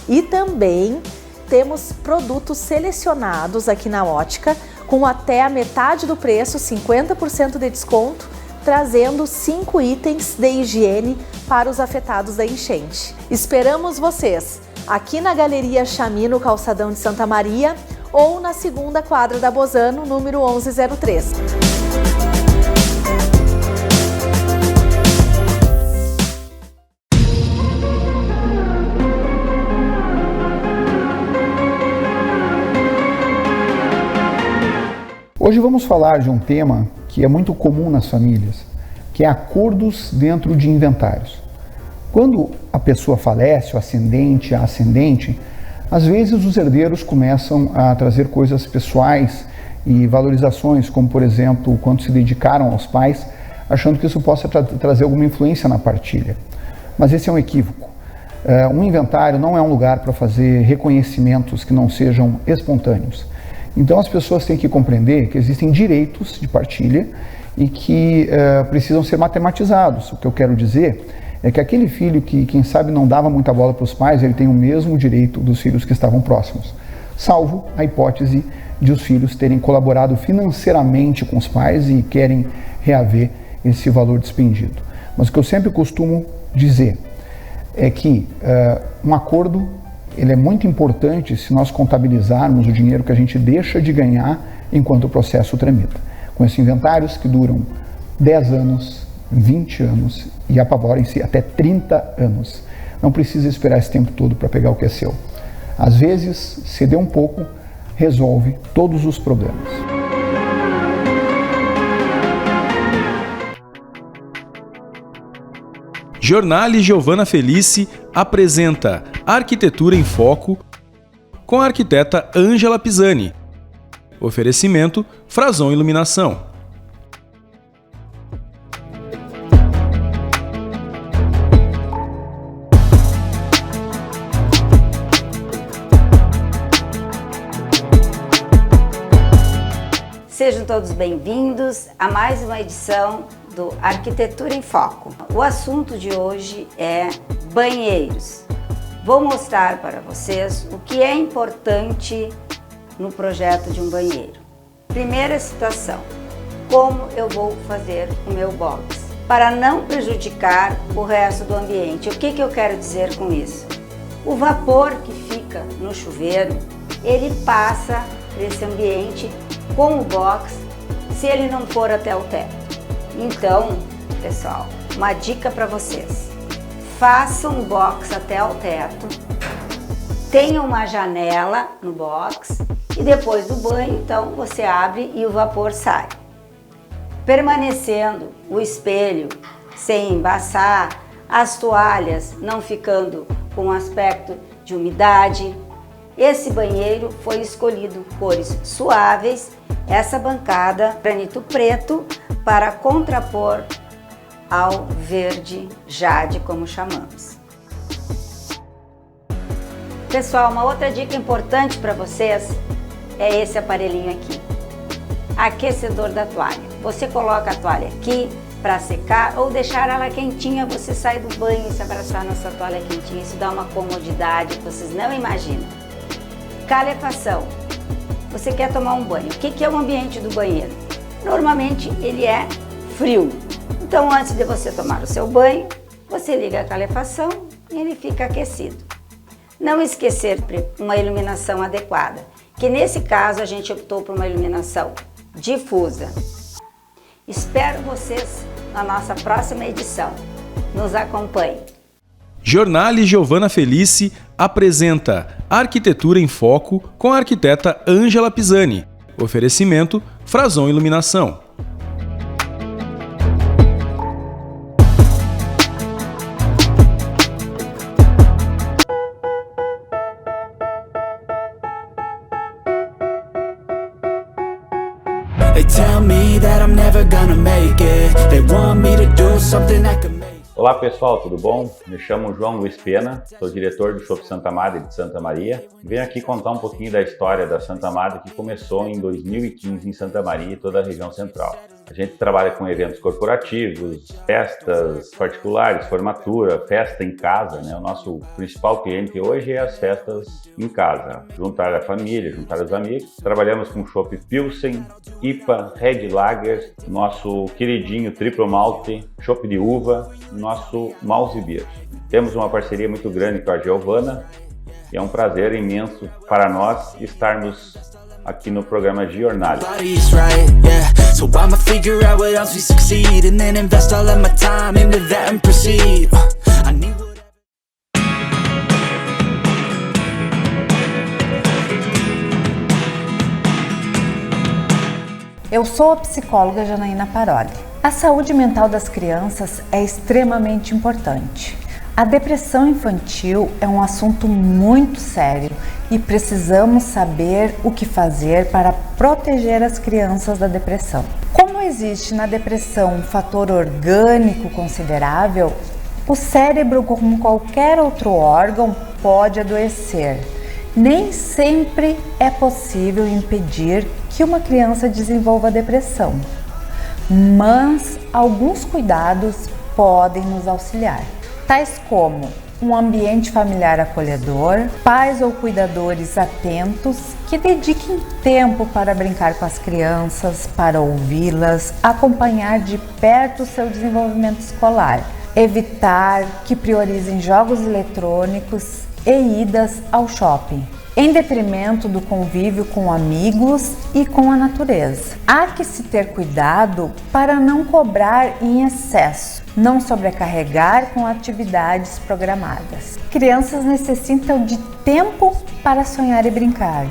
E também temos produtos selecionados aqui na Ótica, com até a metade do preço, 50% de desconto, trazendo 5 itens de higiene para os afetados da enchente. Esperamos vocês aqui na Galeria Chami, no Calçadão de Santa Maria, ou na segunda quadra da Bozano, número 1103. Hoje vamos falar de um tema que é muito comum nas famílias, que é acordos dentro de inventários. Quando a pessoa falece, o ascendente, a ascendente, às vezes os herdeiros começam a trazer coisas pessoais e valorizações, como por exemplo, quando se dedicaram aos pais, achando que isso possa trazer alguma influência na partilha. Mas esse é um equívoco. Um inventário não é um lugar para fazer reconhecimentos que não sejam espontâneos. Então as pessoas têm que compreender que existem direitos de partilha e que precisam ser matematizados. O que eu quero dizer é que aquele filho que, quem sabe, não dava muita bola para os pais, ele tem o mesmo direito dos filhos que estavam próximos, salvo a hipótese de os filhos terem colaborado financeiramente com os pais e querem reaver esse valor despendido. Mas o que eu sempre costumo dizer é que um acordo ele é muito importante se nós contabilizarmos o dinheiro que a gente deixa de ganhar enquanto o processo tramita. Conheço inventários que duram 10 anos, 20 anos e, apavorem-se, até 30 anos. Não precisa esperar esse tempo todo para pegar o que é seu. Às vezes, ceder um pouco resolve todos os problemas. Jornale Giovana Felice apresenta Arquitetura em Foco com a arquiteta Ângela Pisani. Oferecimento Frazon Iluminação. Sejam todos bem-vindos a mais uma edição do Arquitetura em Foco. O assunto de hoje é banheiros. Vou mostrar para vocês o que é importante no projeto de um banheiro. Primeira situação, como eu vou fazer o meu box para não prejudicar o resto do ambiente. O que eu quero dizer com isso? O vapor que fica no chuveiro, ele passa nesse ambiente com o box, se ele não for até o teto. Então, pessoal, uma dica para vocês: façam o box até o teto, tenham uma janela no box e depois do banho, então, você abre e o vapor sai. Permanecendo o espelho sem embaçar, as toalhas não ficando com aspecto de umidade. Esse banheiro foi escolhido cores suaves, essa bancada granito preto para contrapor ao verde jade, como chamamos. Pessoal, uma outra dica importante para vocês é esse aparelhinho aqui, aquecedor da toalha. Você coloca a toalha aqui para secar ou deixar ela quentinha, você sai do banho e se abraçar nessa toalha quentinha, isso dá uma comodidade que vocês não imaginam. Calefação. Você quer tomar um banho, o que é o ambiente do banheiro? Normalmente ele é frio, então antes de você tomar o seu banho, você liga a calefação e ele fica aquecido. Não esquecer uma iluminação adequada, que nesse caso a gente optou por uma iluminação difusa. Espero vocês na nossa próxima edição. Nos acompanhe. Jornale Giovana Felice apresenta Arquitetura em Foco com a arquiteta Ângela Pisani. Oferecimento Frazon Iluminação. They tell me that I'm never gonna make it. They want me to do something that could make. Olá pessoal, tudo bom? Me chamo João Luiz Pena, sou diretor do Shopping Santa Madre de Santa Maria. Venho aqui contar um pouquinho da história da Santa Madre, que começou em 2015 em Santa Maria e toda a região central. A gente trabalha com eventos corporativos, festas particulares, formatura, festa em casa, né? O nosso principal cliente hoje é as festas em casa. Juntar a família, juntar os amigos. Trabalhamos com chopp Pilsen, IPA, Red Lager, nosso queridinho Triplo Malte, chopp de uva, nosso Mouse Beer. Temos uma parceria muito grande com a Giovana e é um prazer imenso para nós estarmos aqui no programa Jornale. So I'ma figure out what else we succeed and then invest all of my time into that and proceed. I need Eu sou a psicóloga Janaína Paroli. A saúde mental das crianças é extremamente importante. A depressão infantil é um assunto muito sério e precisamos saber o que fazer para proteger as crianças da depressão. Como existe na depressão um fator orgânico considerável, o cérebro, como qualquer outro órgão, pode adoecer. Nem sempre é possível impedir que uma criança desenvolva depressão, mas alguns cuidados podem nos auxiliar, tais como um ambiente familiar acolhedor, pais ou cuidadores atentos que dediquem tempo para brincar com as crianças, para ouvi-las, acompanhar de perto o seu desenvolvimento escolar, evitar que priorizem jogos eletrônicos e idas ao shopping, em detrimento do convívio com amigos e com a natureza. Há que se ter cuidado para não cobrar em excesso, não sobrecarregar com atividades programadas. Crianças necessitam de tempo para sonhar e brincar,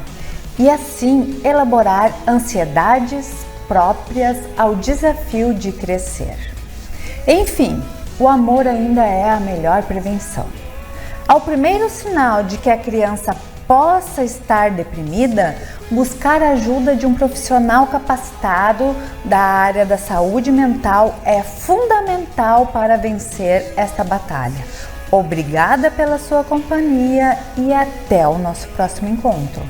e assim elaborar ansiedades próprias ao desafio de crescer. Enfim, o amor ainda é a melhor prevenção. Ao primeiro sinal de que a criança possa estar deprimida, buscar a ajuda de um profissional capacitado da área da saúde mental é fundamental para vencer esta batalha. Obrigada pela sua companhia e até o nosso próximo encontro.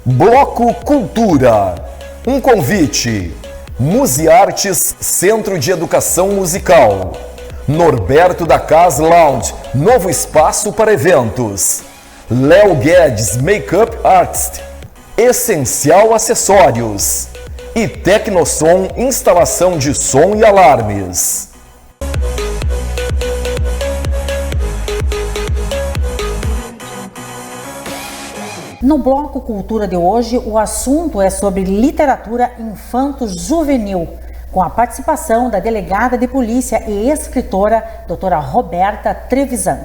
Bloco Cultura. Um convite. Museartes Centro de Educação Musical. Norberto da Cas Lounge, novo espaço para eventos. Léo Guedes Makeup Artist. Essencial Acessórios. E Tecnosom Instalação de som e alarmes. No Bloco Cultura de hoje, o assunto é sobre literatura infanto-juvenil, com a participação da delegada de polícia e escritora, doutora Roberta Trevisan.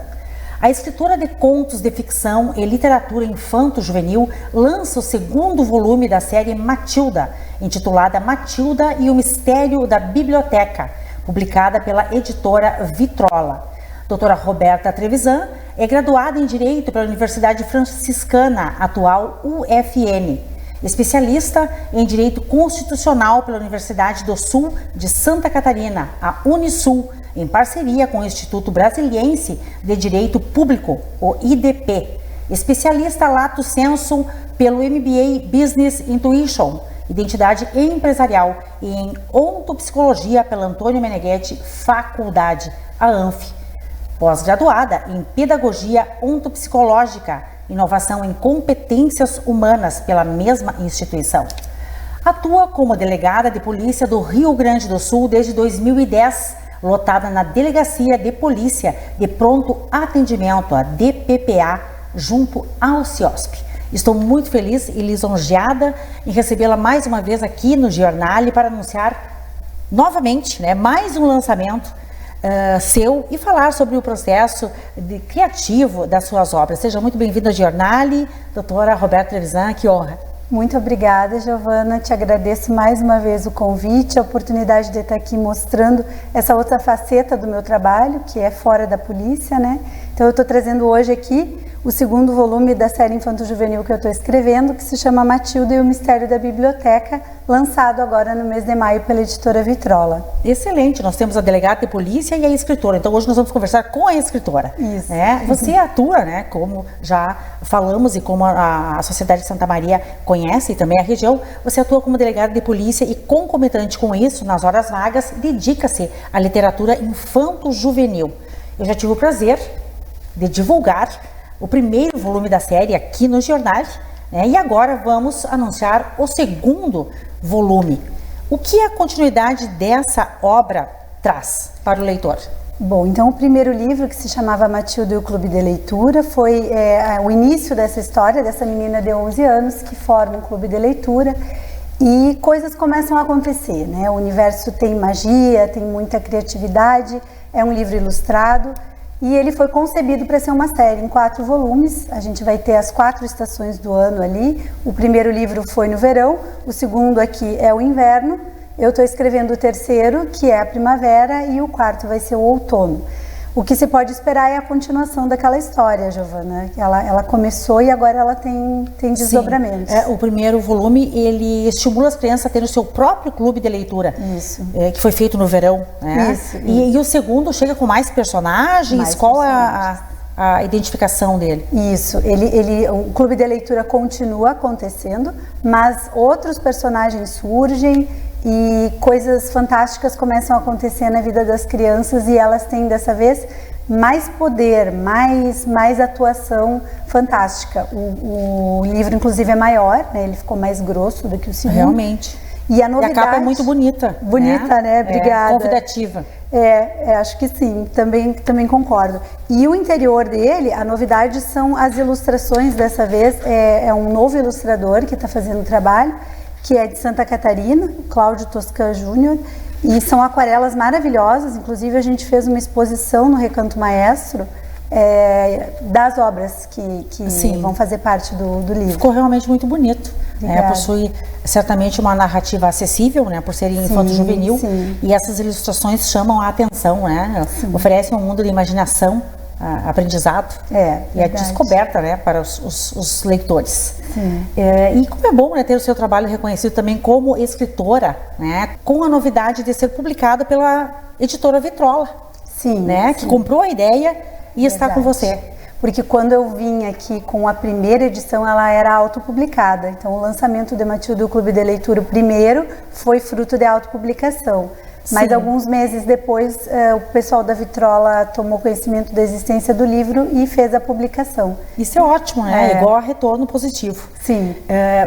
A escritora de contos de ficção e literatura infanto-juvenil lança o segundo volume da série Matilda, intitulada Matilda e o Mistério da Biblioteca, publicada pela editora Vitrola. Doutora Roberta Trevisan é graduada em Direito pela Universidade Franciscana, atual UFN, especialista em Direito Constitucional pela Universidade do Sul de Santa Catarina, a Unisul, em parceria com o Instituto Brasiliense de Direito Público, o IDP, especialista lato sensu pelo MBA Business Intuition, Identidade Empresarial, e em Ontopsicologia pela Antônio Meneghetti Faculdade, a ANF. Pós-graduada em Pedagogia Ontopsicológica, Inovação em Competências Humanas pela mesma instituição. Atua como delegada de polícia do Rio Grande do Sul desde 2010, lotada na Delegacia de Polícia de Pronto Atendimento, a DPPA, junto ao CIOSP. Estou muito feliz e lisonjeada em recebê-la mais uma vez aqui no Giornale para anunciar novamente, mais um lançamento seu e falar sobre o processo criativo das suas obras. Seja muito bem-vinda ao Giornale, doutora Roberta Trevisan, que honra. Muito obrigada, Giovana, te agradeço mais uma vez o convite, a oportunidade de estar aqui mostrando essa outra faceta do meu trabalho, que é fora da polícia, né? Então eu estou trazendo hoje aqui o segundo volume da série infanto-juvenil que eu estou escrevendo, que se chama Matilda e o Mistério da Biblioteca, lançado agora no mês de maio pela editora Vitrola. Excelente, nós temos a delegada de polícia e a escritora, então hoje nós vamos conversar com a escritora. Isso. Você atua, como já falamos e como a Sociedade de Santa Maria conhece e também a região, você atua como delegada de polícia e concomitante com isso, nas horas vagas, dedica-se à literatura infanto-juvenil. Eu já tive o prazer de divulgar o primeiro volume da série aqui no Giornale, e agora vamos anunciar o segundo volume. O que a continuidade dessa obra traz para o leitor? Bom, então o primeiro livro, que se chamava Matilda e o Clube de Leitura, foi o início dessa história, dessa menina de 11 anos que forma um clube de leitura e coisas começam a acontecer, O universo tem magia, tem muita criatividade, é um livro ilustrado. E ele foi concebido para ser uma série em 4 volumes. A gente vai ter as 4 estações do ano ali. O primeiro livro foi no verão, o segundo aqui é o inverno. Eu estou escrevendo o terceiro, que é a primavera, e o quarto vai ser o outono. O que se pode esperar é a continuação daquela história, Giovana. Ela começou e agora ela tem desdobramentos. O primeiro volume, ele estimula as crianças a terem o seu próprio clube de leitura. Isso. Que foi feito no verão. Isso. E o segundo chega com mais personagens? Qual é a identificação dele? Isso. O clube de leitura continua acontecendo, mas outros personagens surgem e coisas fantásticas começam a acontecer na vida das crianças e elas têm dessa vez mais poder, mais atuação fantástica. O livro inclusive é maior, ele ficou mais grosso do que o segundo. Realmente. E a novidade... E a capa é muito bonita. Bonita, né? Obrigada. Convidativa. Acho que sim, também concordo. E o interior dele, a novidade são as ilustrações dessa vez. É um novo ilustrador que está fazendo o trabalho, que é de Santa Catarina, Cláudio Toscan Júnior, e são aquarelas maravilhosas. Inclusive a gente fez uma exposição no Recanto Maestro das obras que vão fazer parte do livro. Ficou realmente muito bonito. Possui certamente uma narrativa acessível, por ser infanto-juvenil, e essas ilustrações chamam a atenção, oferecem um mundo de imaginação, aprendizado e a descoberta para os leitores. E como é bom ter o seu trabalho reconhecido também como escritora, com a novidade de ser publicado pela editora Vitrola, que comprou a ideia e está com você. Porque quando eu vim aqui com a primeira edição, ela era autopublicada. Então o lançamento de Matilda e o Clube de Leitura, o primeiro, foi fruto de autopublicação. Mas Sim. alguns meses depois, o pessoal da Vitrola tomou conhecimento da existência do livro e fez a publicação. Isso é ótimo, né? Igual a retorno positivo. Sim.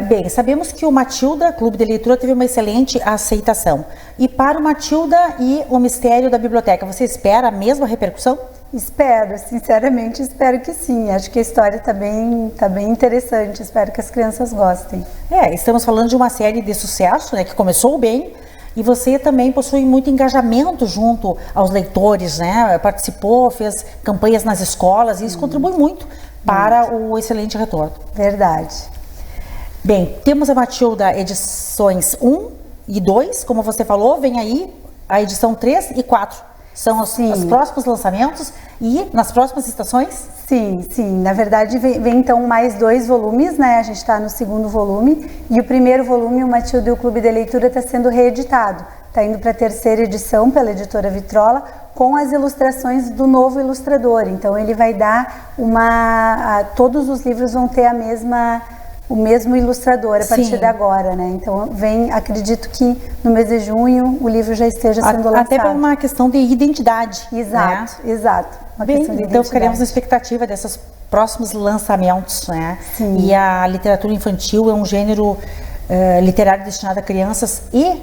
Bem, sabemos que o Matilda, Clube de Leitura, teve uma excelente aceitação. E para o Matilda e o Mistério da Biblioteca, você espera a mesma repercussão? Espero, sinceramente espero que sim. Acho que a história tá bem interessante, espero que as crianças gostem. Estamos falando de uma série de sucesso, né, que começou bem, e você também possui muito engajamento junto aos leitores, né? Participou, fez campanhas nas escolas, e isso contribui muito para o excelente retorno. Verdade. Bem, temos a Matilda edições 1 e 2, como você falou, vem aí a edição 3 e 4. São os próximos lançamentos e nas próximas estações? Sim. Na verdade, vem então mais 2 volumes, né? A gente está no 2º volume. E o primeiro volume, o Matilda e o Clube de Leitura, está sendo reeditado. Está indo para a 3ª edição pela editora Vitrola, com as ilustrações do novo ilustrador. Então, ele vai dar todos os livros vão ter o mesmo ilustrador a partir de agora, né? Então, acredito que no mês de junho o livro já esteja sendo lançado. Até por uma questão de identidade. Exato. Bem, então ficaremos na expectativa desses próximos lançamentos, né? Sim. E a literatura infantil é um gênero literário destinado a crianças e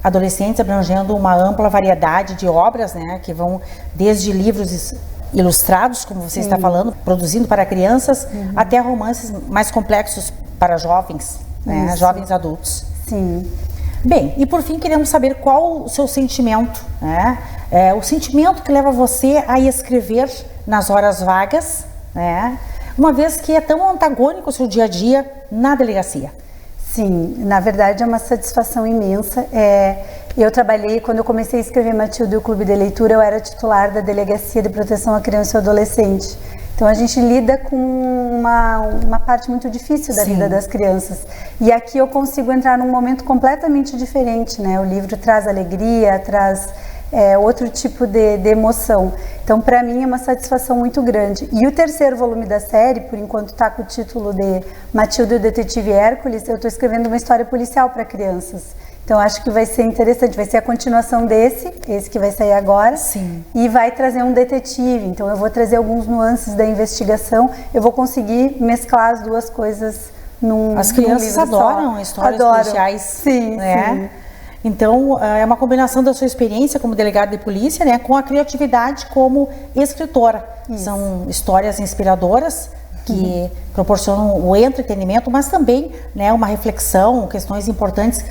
adolescentes, abrangendo uma ampla variedade de obras, né? Que vão desde livros ilustrados, como você está falando, produzindo para crianças, até romances mais complexos para jovens, né? Jovens adultos. Sim. Bem, e por fim queremos saber qual o seu sentimento, né? O sentimento que leva você a escrever nas horas vagas, né? Uma vez que é tão antagônico o seu dia a dia na delegacia. Sim, na verdade é uma satisfação imensa. Eu trabalhei, quando eu comecei a escrever Matilda e o Clube de Leitura, eu era titular da Delegacia de Proteção à Criança e ao Adolescente. Então a gente lida com uma parte muito difícil da vida das crianças. E aqui eu consigo entrar num momento completamente diferente, né? O livro traz alegria, traz outro tipo de emoção. Então, para mim, é uma satisfação muito grande. E o 3º volume da série, por enquanto está com o título de Matilda e o Detetive Hércules, eu estou escrevendo uma história policial para crianças. Então, acho que vai ser interessante, vai ser a continuação esse que vai sair agora. Sim. E vai trazer um detetive, então eu vou trazer alguns nuances da investigação, eu vou conseguir mesclar as duas coisas num As crianças adoram histórias policiais. Sim. Então, é uma combinação da sua experiência como delegado de polícia, né, com a criatividade como escritora. São histórias inspiradoras que proporcionam o entretenimento, mas também, né, uma reflexão, questões importantes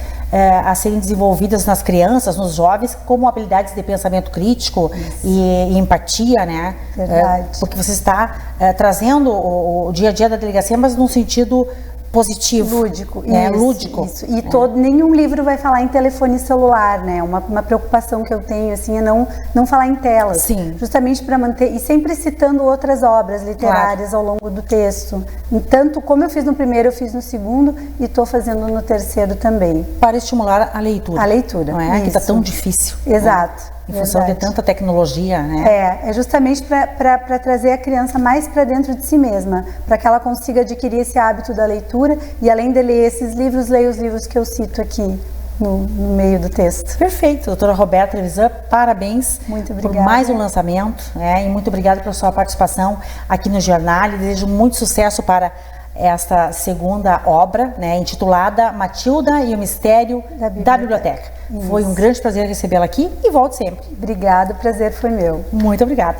a serem desenvolvidas nas crianças, nos jovens, como habilidades de pensamento crítico e empatia, né? Verdade. Porque você está trazendo o dia a dia da delegacia, mas num sentido positivo. Lúdico. Lúdico. Isso. E nenhum livro vai falar em telefone celular, né? Uma preocupação que eu tenho, assim, é não falar em telas. Sim. Justamente para manter, e sempre citando outras obras literárias ao longo do texto. Tanto como eu fiz no primeiro, eu fiz no segundo e estou fazendo no 3º também. Para estimular a leitura. A leitura. Não é? Que está tão difícil. Exato. Né? Em função de tanta tecnologia, né? É justamente para trazer a criança mais para dentro de si mesma, para que ela consiga adquirir esse hábito da leitura e, além de ler esses livros, leia os livros que eu cito aqui no meio do texto. Perfeito, doutora Roberta Trevisan, parabéns por mais um lançamento, e muito obrigada pela sua participação aqui no Jornal. Desejo muito sucesso para esta segunda obra, né, intitulada Matilda e o Mistério da Biblioteca. Foi um grande prazer recebê-la aqui e volte sempre. Obrigada, o prazer foi meu. Muito obrigada.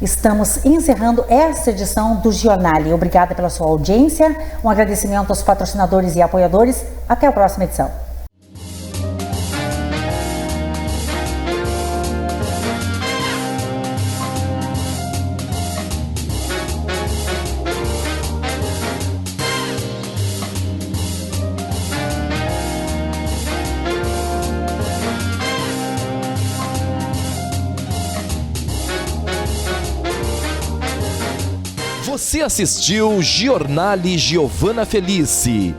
Estamos encerrando esta edição do Jornal. Obrigada pela sua audiência, um agradecimento aos patrocinadores e apoiadores. Até a próxima edição. Você assistiu Giornale Giovana Felice.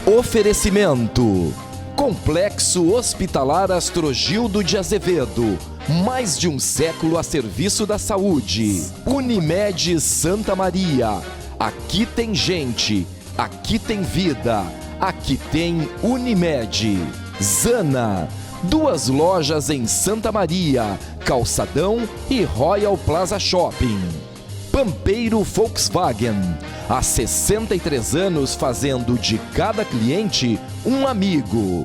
Oferecimento: Complexo Hospitalar Astrogildo de Azevedo. Mais de um século a serviço da saúde. Unimed Santa Maria. Aqui tem gente. Aqui tem vida. Aqui tem Unimed. Zana. 2 lojas em Santa Maria, Calçadão e Royal Plaza Shopping. Pampeiro Volkswagen, há 63 anos fazendo de cada cliente um amigo.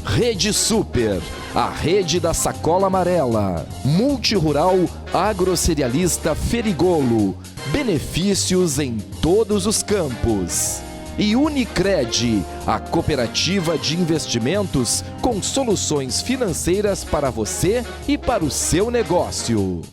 Rede Super, a rede da sacola amarela. Multirural Agrocerealista Ferigolo, benefícios em todos os campos. E Unicred, a cooperativa de investimentos com soluções financeiras para você e para o seu negócio.